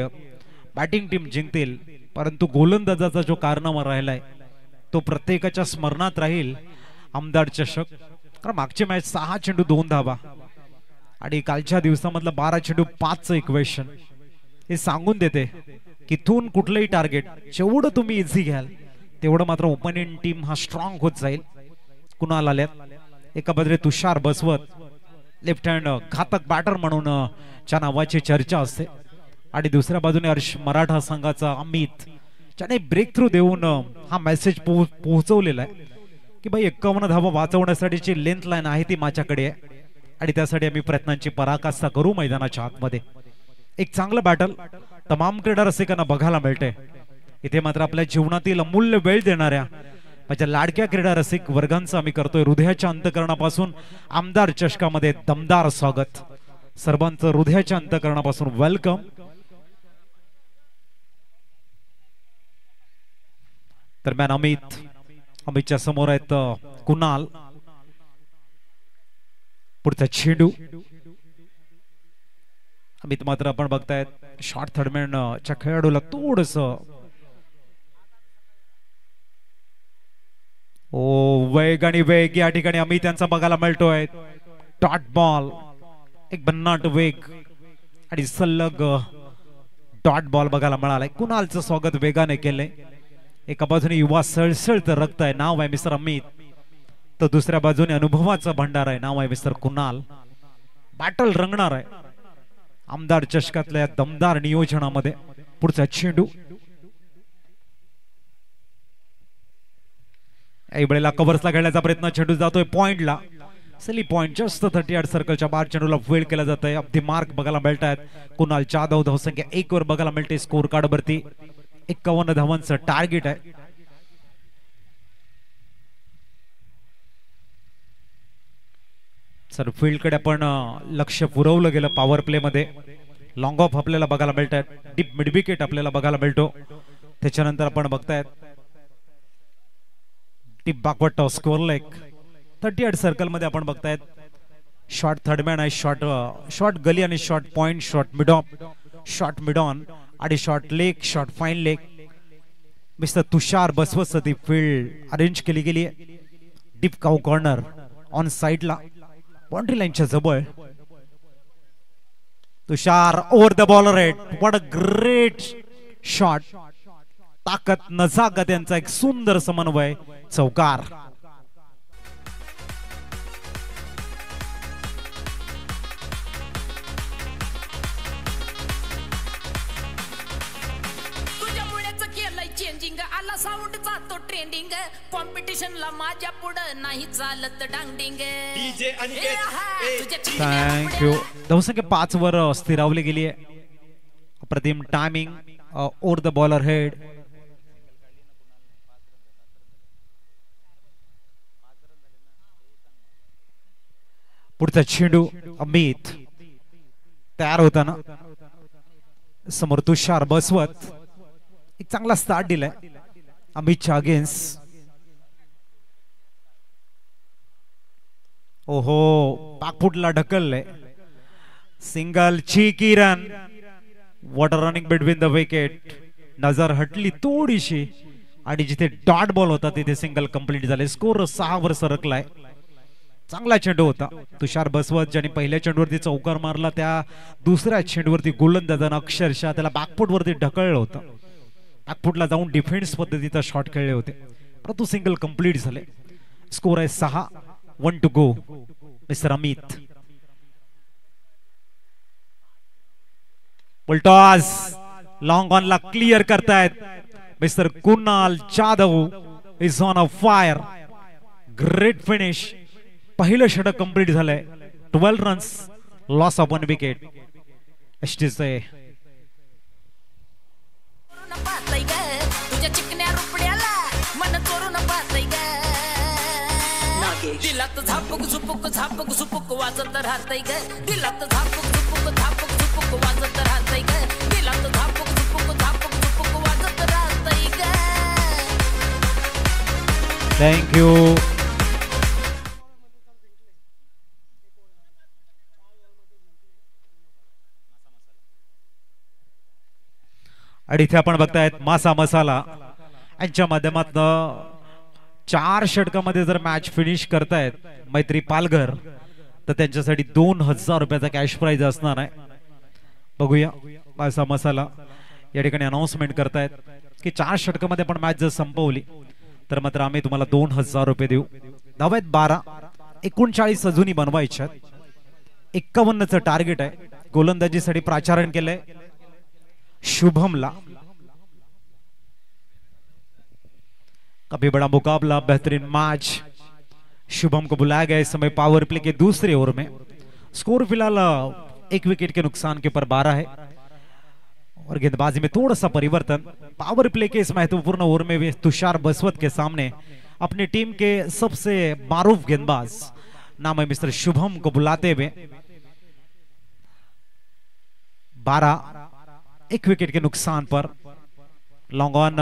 बॅटिंग टीम जिंकतील, परंतु गोलंदाजाचा जो कारनामा राहिलाय तो प्रत्येकाच्या स्मरणात राहील. आमदार चषक, कारण मागची मॅच 6 चेंडू 2 धावा आणि कालच्या दिवसामधला 12 चेंडू 5चं इक्वेशन हे सांगून देते की इथून कुठलंही टार्गेट जेवढं तुम्ही इझी घ्याल तेवढं मात्र ओपोनेंट टीम हा स्ट्रॉंग होत जाईल. कुणाल आल्यात एका बदले तुषार बसवत, लेफ्ट हँड घातक बॅटर म्हणून च्या नावाची चर्चा असते, आणि दुसऱ्या बाजूने हर्ष मराठा संघाचा अमित ज्याने ब्रेक थ्रू देऊन हा मेसेज पोहोचवलेला आहे की भाई 51 धावा वाचवण्यासाठीची लेंथ लाईन आहे ती माझ्याकडे आहे आणि त्यासाठी आम्ही प्रयत्नांची पराकाष्ठा करू मैदानाच्या आतमध्ये. एक चांगलं बॅटल तमाम क्रीडा रसिकांना बघायला मिळते. इथे मात्र आपल्या जीवनातील अमूल्य वेळ देणाऱ्या माझ्या लाडक्या क्रीडा रसिक वर्गांचं आम्ही करतोय हृदयाच्या अंतकरणापासून आमदार चषकामध्ये दमदार स्वागत. सर्वांचं हृदयाच्या अंतकरणापासून वेलकम. दरम्यान अमितच्या समोर आहेत कुणाल. पुढचा चेंडू अमित मात्र आपण बघतायत शॉर्ट थर्डमॅन च्या खेळाडूला थोडस वेग आणि वेग या ठिकाणी अमित यांचा बघायला मिळतोय. डॉट बॉल, एक भन्नाट वेग आणि सलग डॉट बॉल बघायला मिळालाय. कुणालचं स्वागत वेगाने केलंय. एका बाजूने युवा सळसळत रक्त आहे, नाव आहे मिस्टर अमित, तर दुसऱ्या बाजूने अनुभवाचा भंडार आहे, नाव आहे मिस्टर कुणाल. बॅटल रंगणार आहे आमदार चषकातल्या दमदार नियोजनामध्ये. पुढचा चेंडू या वेळेला कव्हर्सला खेळण्याचा प्रयत्न, चेंडू जातोय पॉइंटला. सली पॉइंट जस्ट 38 सर्कलच्या बाहेर चेंडूला वेळ केला जात आहे. अगदी मार्क बघायला मिळत आहेत. कुणाल जाधव धावसंख्या 1 वर बघायला मिळते स्कोर कार्ड वरती. 51 धावांचं टार्गेट आहे. सर फील्डकडे आपण लक्ष पुरवलं गेलं पॉवर प्ले मध्ये. लॉंग ऑफ आपल्याला बघायला मिळतात, डीप मिड विकेट आपल्याला बघायला मिळतो. त्याच्यानंतर आपण बघतायत deep backward toss score leg 38 circle मध्ये आपण बघतायत शॉर्ट थर्डमॅन आहे, शॉर्ट गली आणि short point, short mid off, short mid on आणि short leg, short fine leg. Mister Tushar Baswat ती फील्ड अरेंज केली गेली आहे. डीप काउ कॉर्नर ऑन साइडला बाउंड्री लाईनच्या जवळ. Tushar over the bowler head. What a great shot. ताकद नजाकत यांचा एक सुंदर समन्वय. चौकार. तुझ्यामुळेच केलंय चेंजिंग. आला साऊंड जातो ट्रेंडिंग. कॉम्पिटिशनला माझ्या पुढं नाही चालत डांगडिंग. थँक्यू. धावसंख्या 5 वर स्थिरावली गेली आहे. अप्रतिम timing over the bowler head. पुढचा चेंडू अमित तयार होताना समोर तुषार बसवत एक चांगला स्टार्ट दिलाय अमितच्या अगेन्स्ट. ओहो पाकफुटला ढकलले. Single cheeky run. What a running between the wicket. नजर हटली थोडीशी आणि जिथे डॉट बॉल होता तिथे सिंगल कंप्लीट झाले. स्कोर 6 वर सरकलाय. चांगला चेंडू होता. तुषार बसवत ज्याने पहिल्या चेंडूवरती चौकार मारला त्या दुसऱ्या चेंडूवरती गोलंदाजानं अक्षरशः त्याला बॅकफुट वरती ढकललं होतं. बॅकफुटला जाऊन डिफेन्स पद्धतीचा शॉट खेळले होते परंतु सिंगल कंप्लीट झाले. स्कोर आहे 6. 1 to go. Mister Amit. Full toss long on ला क्लिअर करतायत. Mister Kunal Jadhav is on a fire. Great finish. पहिलं षटक कंप्लीट झालंय. 12 रन्स. Loss of 1 wicket. एसटीचे तुझ्या चिकन्या रुपड्याला मन चोरून पाहतय ग. दिलात झापक झुपुक झापक झुपुक वाजत राहतय ग. दिलात झापक झुपुक झापक झुपुक वाजत राहतय ग. दिलात झापक झुपुक झापक झुपुक वाजत राहतय ग. थँक्यू. आणि इथे आपण बघतायत मासा मसाला यांच्या माध्यमातून 4 षटकामध्ये जर मॅच फिनिश करतायत मैत्री पालघर तर त्यांच्यासाठी 2000 रुपयाचा कॅश प्राइज असणार आहे. बघूया मासा मसाला या ठिकाणी अनाउन्समेंट करतायत की 4 षटकामध्ये पण मॅच जर संपवली तर मात्र आम्ही तुम्हाला 2000 रुपये देऊ. धावेत 12. 39 अजूनही बनवायच्यात. 51चं टार्गेट आहे. गोलंदाजीसाठी प्राचारण केलंय शुभमला. काफी बड़ा मुकाबला, बेहतरीन मैच. शुभम को बुलाया गया इस समय पावर प्ले के दूसरे ओवर में. स्कोर फिलहाल 1 विकेट के नुकसान के ऊपर 12 है और गेंदबाजी में थोड़ा सा परिवर्तन. पावर प्ले के इस महत्वपूर्ण ओवर में भी तुषार बसवत के सामने अपनी टीम के सबसे मारूफ गेंदबाज नाम है मिस्टर शुभम को बुलाते हुए 12 1 विकेट के नुकसान पर लॉन्ग ऑन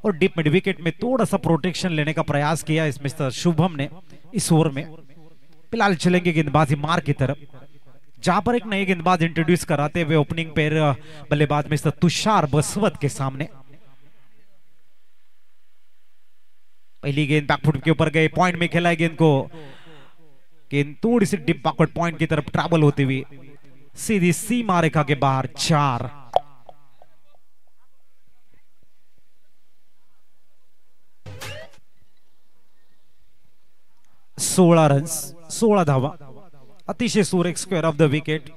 और डीप मिड विकेट में थोड़ा सा प्रोटेक्शन लेने का प्रयास किया इस मिस्टर शुभम ने इस ओवर में. फिलहाल चलेंगे गेंदबाजी मार की तरफ जहां पर एक नए गेंदबाज इंट्रोड्यूस कराते हुए ओपनिंग पेयर बल्लेबाज मिस्टर तुषार बसवत के सामने. पहली गेंद बैकफुट के ऊपर गए. पॉइंट में खेला है गेंद को. गेंद थोड़ी सी डीप बैकवर्ड पॉइंट की तरफ ट्रैवल होती हुई सीधी सीमा रेखा के बाहर. 4. सोळा रन्स 16 धावा. अतिशय सुरेख स्क्वेअर ऑफ द विकेट.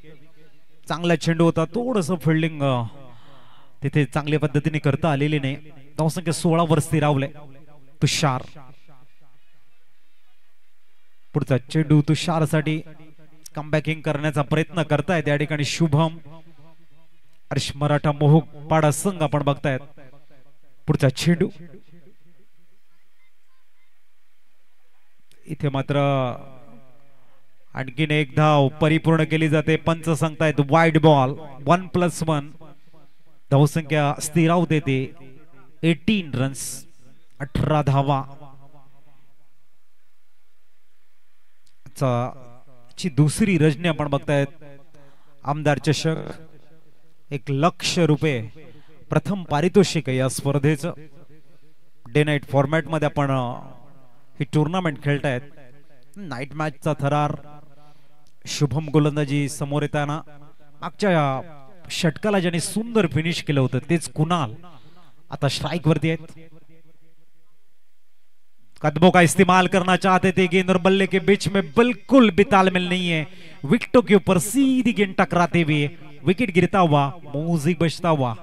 चांगला चेंडू होता. थोडस फिल्डिंग तिथे चांगल्या पद्धतीने करता आलेली नाही. धावसंख्या 16 वर स्थिरावले तुषार. पुढचा चेंडू तुषारसाठी कमबॅकिंग करण्याचा प्रयत्न करतायत या ठिकाणी शुभम. हर्ष मराठा मोहोपाडा संघ आपण बघतायत. पुढचा चेंडू इथे मात्र आणखीन एक धाव परिपूर्ण केली जाते. पंच सांगतायत वाईड बॉल 1+1. धावसंख्या स्थिरावते ते 18 रन्स 18 धावा. ची दुसरी रजनी आपण बघतायत. आमदार चषक 1,00,000 प्रथम पारितोषिक आहे या स्पर्धेचं. डे नाईट फॉर्मॅट मध्ये आपण ही टुर्नामेंट खेळतायत. नाईट मॅचचा थरार शुभम गोलंदाजी समोर येताना मागच्या षटकाला ज्याने सुंदर फिनिश केलं होतं तेच कुणाल आता स्ट्राइक वरती आहेत. कदमों का इस्तेमाल करना चाहते थे, गेंद और बल्ले के बीच में बिल्कुल भी तालमेल नहीं है. विकेटों के ऊपर सीधी गेंद टकराते हुए विकेट गिरता हुआ, म्यूजिक बजता हुआ.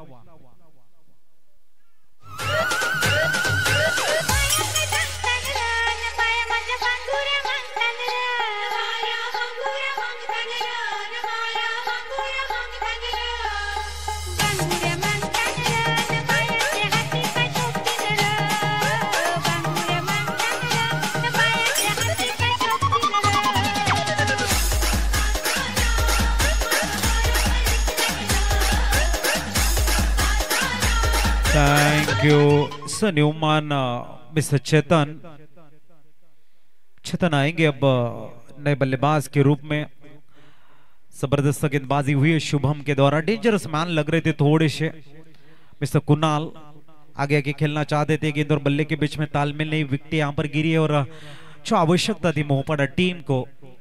Thank you, Sir Newman, Mr. Chetan. Chetan आएंगे अब नए बल्लेबाज के रूप में. जबरदस्त गेंदबाजी हुई है शुभम के द्वारा. डेंजरस मैन लग रहे थे थोड़े से. मिस्टर कुणाल आगे आगे खेलना चाहते थे, गेंद और बल्ले के बीच में तालमेल नहीं. विकेट यहाँ पर गिरी है और जो आवश्यकता थी मोहपाड़ा टीम को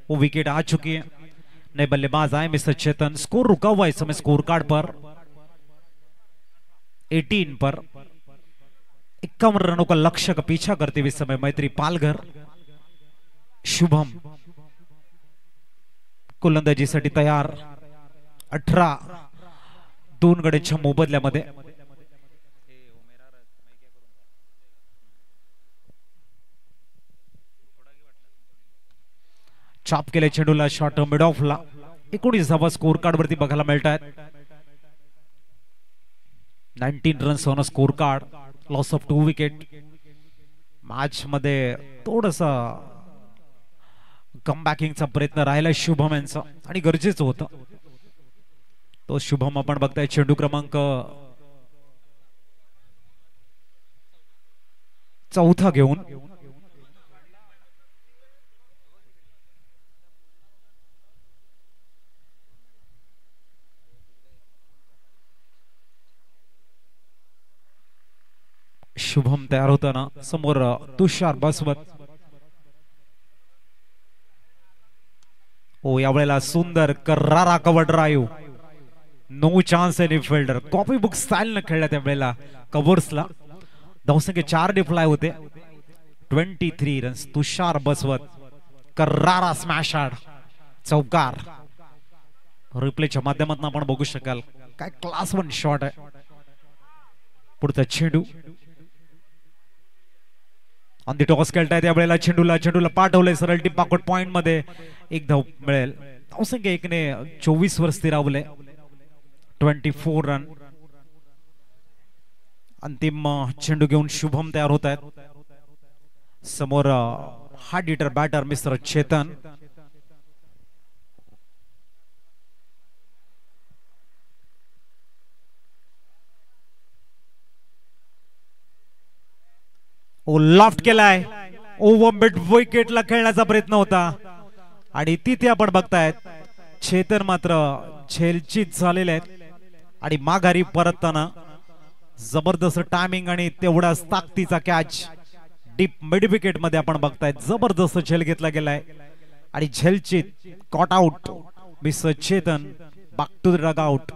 वो विकेट आ चुकी है. नए बल्लेबाज आए मिस्टर चेतन. स्कोर रुका हुआ इस समय स्कोर कार्ड पर 18 पर. 51 रनों का लक्ष्य का पीछा करते हुए समय मैत्री पालघर. शुभम गोलंदाजीसाठी तयार. 18 दोन गड्यांच्या मोबदल्यामध्ये. चाप केले चेंडूला शॉर्ट मिड ऑफला. 19 धावा स्कोर कार्ड वरती बघायला मिळतात. 19 runs on score card. Loss of 2 wicket. Match मध्ये थोडासा कमबॅकिंगचा प्रयत्न राहिला शुभम यांचा आणि गरजेचं होतं. तो शुभम आपण बघताय चेंडू क्रमांक 4 घेऊन. शुभम तयार होताना समोर तुषार बसवत. ओ यावेळेला सुंदर करारा cover drive. No chance any fielder. Copybook style न खेळला त्यावेळेला कव्हर्सला. धावसंख्या 4 डिफ्लाय होते. 23 रन्स. तुषार बसवत करारा स्मॅश आड चौकार. रिप्लेच्या माध्यमातून आपण बघू शकाल काय क्लास 1 शॉट आहे. पुढचा चेंडू ऑन दी टॉस खेळताय त्यावेळेला चेंडूला पाठवलंय सरळ टीप पाकट पॉइंट मध्ये. 1 धाव मिळेल. धावसंख्या 1 ने 24 वर स्थिरावले. 24 रन. अंतिम चेंडू घेऊन शुभम तयार होत आहेत. समोर hard hitter batter mister Chetan. Loft केलाय. ओव्हर मिड विकेटला खेळण्याचा प्रयत्न होता आणि तिथे आपण बघतायत चेतन मात्र झेलचीत झालेले आहेत आणि माघारी परतताना जबरदस्त टायमिंग आणि तेवढाच ताकदीचा कॅच डीप मिड विकेट मध्ये आपण बघतायत. जबरदस्त झेल घेतला गेलाय आणि झेलचीत caught out. Mister Chetan back to the dugout.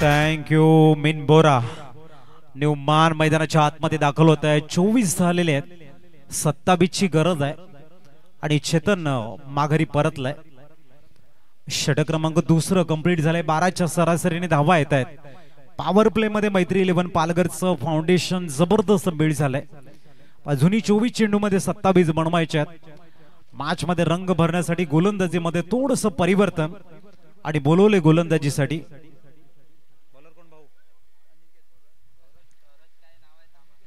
Thank you मिन बोरा. न्यूमान मैदानाच्या आतमध्ये दाखल होत आहे. 24 झालेले आहेत. 27ची गरज आहे आणि चेतन माघारी परतलाय. षटक क्रमांक दुसरं कंप्लीट झालंय. 12च्या सरासरीने धावा येत आहेत. पॉवर प्ले मध्ये मैत्री 11 पालघरचं फाउंडेशन जबरदस्त बिल्ड झालंय. अजूनही 24 चेंडूमध्ये 27 बनवायचे आहेत. मॅच मध्ये रंग भरण्यासाठी गोलंदाजीमध्ये थोडस परिवर्तन आणि बोलवले गोलंदाजीसाठी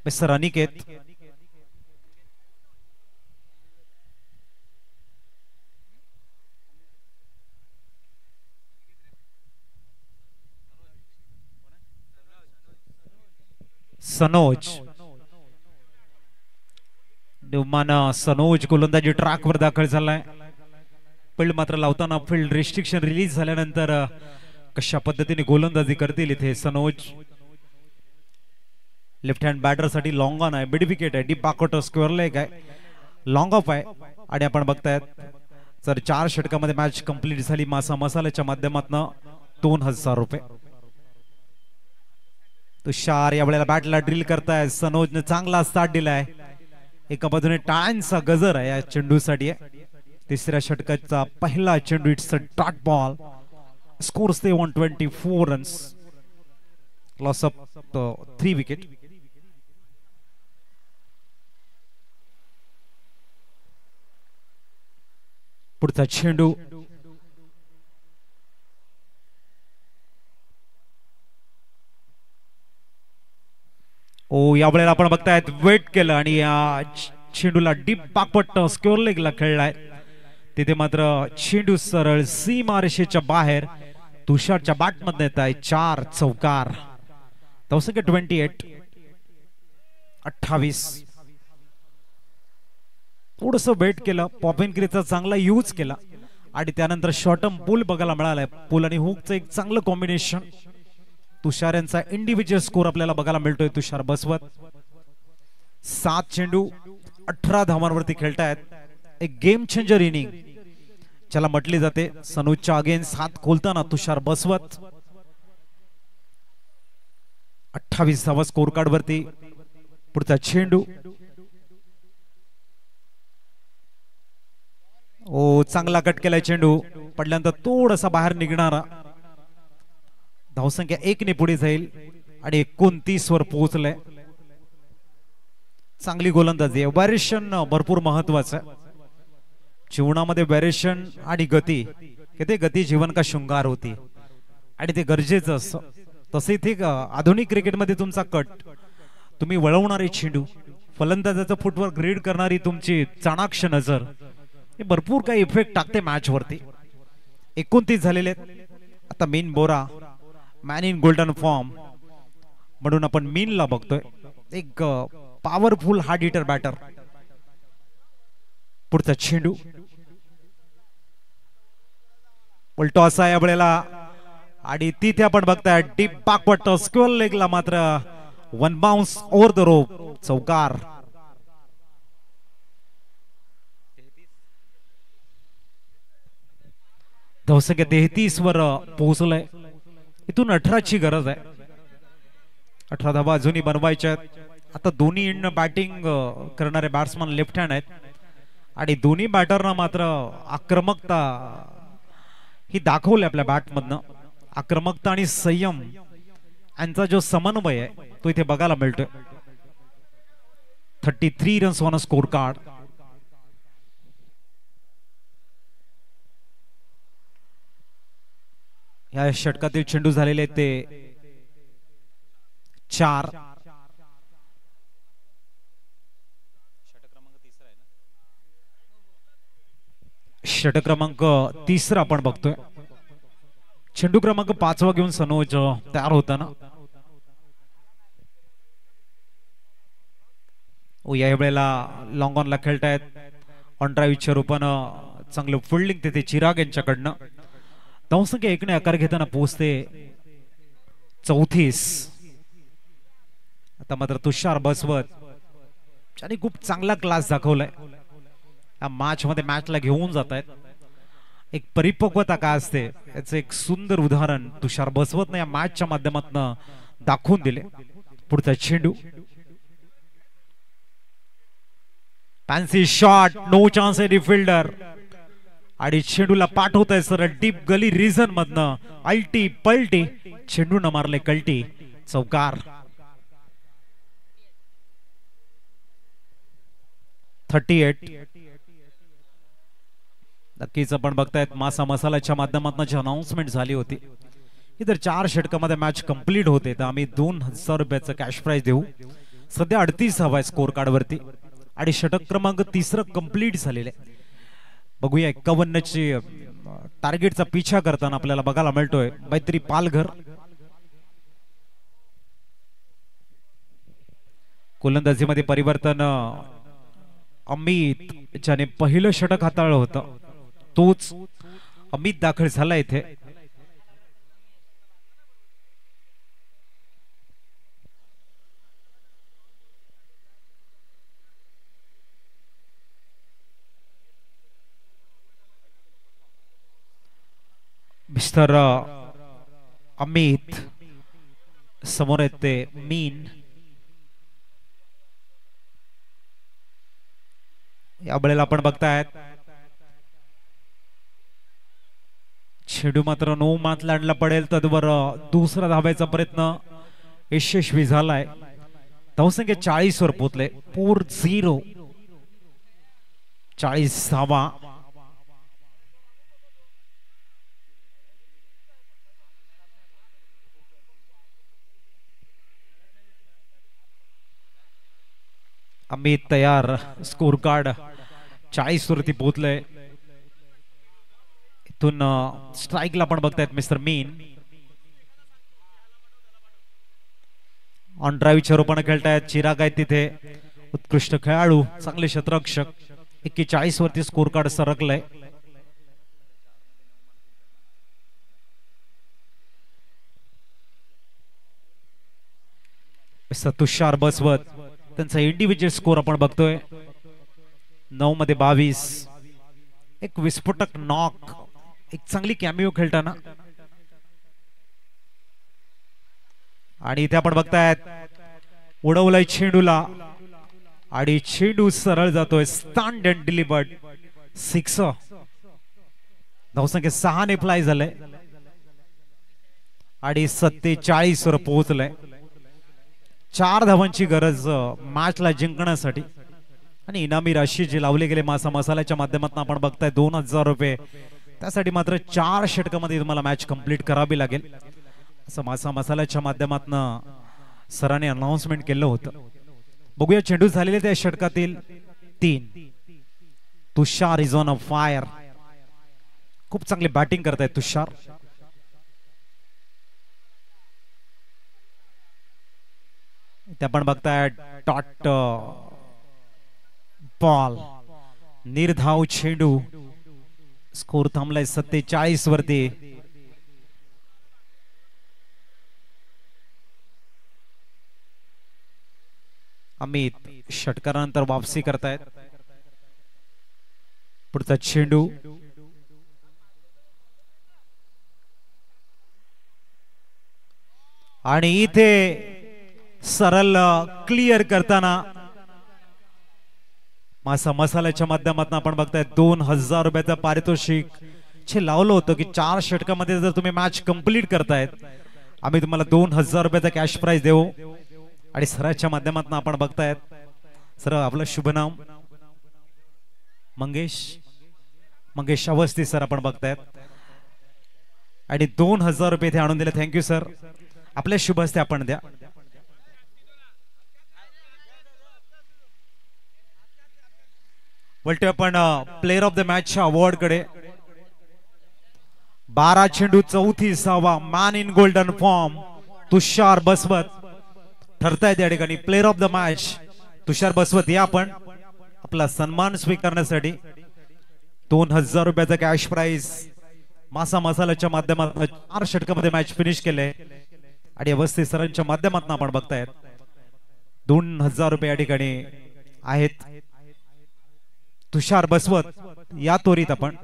मिस्टर अनिकेत. सनोज सनोज गोलंदाजी ट्रॅकवर दाखल झालाय. फील्ड मात्र लावताना फील्ड रिस्ट्रिक्शन रिलीज झाल्यानंतर कशा पद्धतीने गोलंदाजी करतील इथे सनोज. लेफ्ट हँड बॅटर साठी लॉंग ऑन आहे. मिड विकेट आहे. डीप बॅकवर्ड स्क्वेअर लेग आहे. लॉंग ऑफ आहे. आणि आपण बघतायत जर 4 षटकामध्ये मॅच कंप्लीट झाली मासा मसाल्याच्या माध्यमातून 2000 रुपये. तुषार यावेळेला बॅटला ड्रिल करताय. सनोजने चांगला स्टार्ट दिलाय. एका बाजूने टाळ्यांचा गजर आहे या चेंडूसाठी. तिसऱ्या षटकाचा पहिला चेंडू. It's a dot ball. Score stay 124 runs. Loss of 3 wicket. पुढचा चेंडू यावेळेला आपण बघतायत वेट केलं आणि या चेंडूला डीप बॅकवर्ड स्क्वेअर लेगला खेळलाय. तिथे मात्र चेंडू सरळ सीमारेषेच्या बाहेर तुषारच्या बॅट मध्ये येत आहे. 4 चौकार. धावसंख्या 28. थोडस वेट केलं. पॉपिंग क्रीजचा चांगला यूज केला आणि त्यानंतर शॉर्ट टर्म पूल बघायला मिळालाय. पूल आणि हुकचं एक चांगलं कॉम्बिनेशन. तुषार यांचा इंडिव्हिज्युअल स्कोर आपल्याला बघायला मिळतोय. तुषार बसवत 7 चेंडू 18 धावांवरती खेळतायत. एक गेम चेंजर इनिंग ज्याला म्हटली जाते. सनोजच्या अगेन्स्ट हात खोलताना तुषार बसवत 28 धावा स्कोर कार्ड वरती. पुढचा चेंडू चांगला कट केलाय. चेंडू पडल्यानंतर थोडासा बाहेर निघणारा. धावसंख्या 1 ने पुढे जाईल आणि 29 वर पोहोचलंय. चांगली गोलंदाजी. व्हेरिएशन भरपूर महत्वाचं आहे जीवनामध्ये. व्हेरिएशन आणि गती. किती गती जीवन का शृंगार होती आणि ते गरजेचं असतं. तसे इथे आधुनिक क्रिकेटमध्ये तुमचा कट, तुम्ही वळवणारे चेंडू, फलंदाजाचं फुटवर्क रीड करणारी तुमची चाणाक्ष नजर, हे भरपूर काही इफेक्ट टाकते मॅच वरती. 29 झालेले आहेत. आता मीन बोरा मॅन इन गोल्डन फॉर्म म्हणून आपण मीनला बघतोय. एक पॉवरफुल हार्ड हिटर बॅटर. पुढचा चेंडू उलटो असा या वेळेला आणि तिथे आपण बघताय डीप बॅकवर्ड स्क्वेअर लेगला मात्र 1 बाउन्स ओव्हर द रोप. चौकार. धावसंख्या 33 वर पोहोचलंय. इथून 18ची गरज आहे. 18 धावा अजूनही बनवायच्या आहेत. आता दोन्ही एंड बॅटिंग करणारे बॅट्समन लेफ्ट हँड आहेत आणि दोन्ही बॅटरना मात्र आक्रमकता ही दाखवली आपल्या बॅटमधनं. आक्रमकता आणि संयम यांचा जो समन्वय आहे तो इथे बघायला मिळतोय. 33 runs on a score card. या षटकातील चेंडू झालेले ते 4. षटक क्रमांक 3 आपण बघतोय. चेंडू क्रमांक 5 घेऊन सनोज तयार होताना. या वेळेला लॉंग ऑनला खेळतायत. ऑन ड्राईव्हच्या रूपानं चांगलं फिल्डिंग तिथे चिराग यांच्याकडनं. धावसंख्या 1 ने आकार घेताना पोहोचते 34. आता मात्र तुषार बसवत ज्याने खूप चांगला क्लास दाखवलाय. या मॅच मध्ये मॅचला घेऊन जात आहेत. एक परिपक्वता काय असते याचं एक सुंदर उदाहरण तुषार बसवतनं या मॅचच्या माध्यमातून दाखवून दिले. पुढचा चेंडू फॅन्सी शॉट, नो चान्स आहे डिफिल्डर आणि चेंडूला पाठवत आहे सर डीप गली रिझन मधनं, अल्टी पलटी चेंडू न मारले कल्टी, चौकार. 38. नक्कीच आपण बघतायत मासा मसाल्याच्या माध्यमातून अनाउन्समेंट झाली होती. इतर 4 षटकामध्ये मॅच कंप्लीट होते तर आम्ही 2000 रुपयाचं कॅश प्राइज देऊ. सध्या 38 हवाय स्कोर कार्ड वरती आणि षटक क्रमांक 3 कंप्लीट झालेले. बघूया 51 ची टार्गेटचा पिछा करताना आपल्याला बघायला मिळतोय मैत्री पालघर. गोलंदाजीमध्ये परिवर्तन, अमित ज्याने पहिलं षटक हाताळलं होतं तोच अमित दाखल झाला इथे. मिस्टर अमित समोर येते मीन. या वेळेला आपण बघतायत चेंडू मात्र 9 मात लांडला पडेल. तद्वर दुसरा धाब्याचा प्रयत्न यशस्वी झालाय. धावसंख्या 40 वर पोहोचले. 4-0 40 धावा. अमित तयार. स्कोर कार्ड 40 वरती पोहोचलंय. इथून स्ट्राईकला पण बघतायत मिस्टर मीन. ऑन ड्राईव्हच्या रूपाने खेळतायत. चिराग आहेत तिथे, उत्कृष्ट खेळाडू, चांगले क्षेत्ररक्षक. 41 वरती स्कोर कार्ड सरकलंय. मिस्टर तुषार बसवत, त्यांचा इंडिव्हिज्युअल स्कोर आपण बघतोय 9 मध्ये 22. एक विस्फोटक नॉक, एक चांगली कॅमिओ खेळताना. आणि इथे आपण बघतायत उडवलाय चेंडूला आणि चेंडू सरळ जातोय. Stand and delivered 6. धावसंख्या 6 ने फ्लाय झालंय आणि 47 वर पोहोचलंय. 4 धावांची गरज मॅचला जिंकण्यासाठी आणि इनामी राशी जे लावले गेले मासा मसाल्याच्या माध्यमातून आपण बघताय 2000 रुपये. त्यासाठी मात्र 4 षटकामध्ये तुम्हाला मॅच कंप्लीट करावी लागेल असं मासा मसाल्याच्या माध्यमातून सरांनी अनाउन्समेंट केलं होतं. बघूया चेंडू झालेले त्या षटकातील 3. तुषार इज ऑन अ फायर. खूप चांगली बॅटिंग करतायत तुषार. ते आपण बघताय डॉट बॉल, निर्धाव चेंडू. स्कोर थांबलाय 47 वरती. अमित षटकारानंतर वापसी करतायत. पुढचा चेंडू आणि इथे सरळ क्लिअर करताना मासा मसाल्याच्या माध्यमातून आपण बघताय 2000 रुपयाचं पारितोषिक जे लावलं होतं की 4 षटकामध्ये जर तुम्ही मॅच कंप्लीट करतायत आम्ही तुम्हाला 2000 रुपयाचा कॅश प्राइज देऊ. आणि सराच्या माध्यमातून आपण बघतायत सर आपलं शुभ नाम मंगेश अवस्थी सर आपण बघतायत आणि 2000 रुपये इथे आणून दिले. Thank you sir. आपल्या शुभ हस्ते आपण द्या. वळतोय आपण प्लेअर ऑफ द मॅचच्या अवॉर्ड कडे. 12 चेंडू 34वा मॅन इन गोल्डन फॉर्म तुषार बसवत ठरतायत या ठिकाणी प्लेअर ऑफ द मॅच. तुषार बसवत या आपण आपला सन्मान स्वीकारण्यासाठी 2000 रुपयाचा कॅश प्राइज मासा मसाल्याच्या माध्यमातून 4 षटकामध्ये मॅच फिनिश केले आणि अवस्थी सरांच्या माध्यमातून आपण बघतायत 2000 रुपये या ठिकाणी आहेत. तुषार बसवत या त्वरित आपण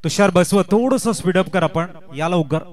तुषार बसव थोडस स्पीडअप कर आपण या लवकर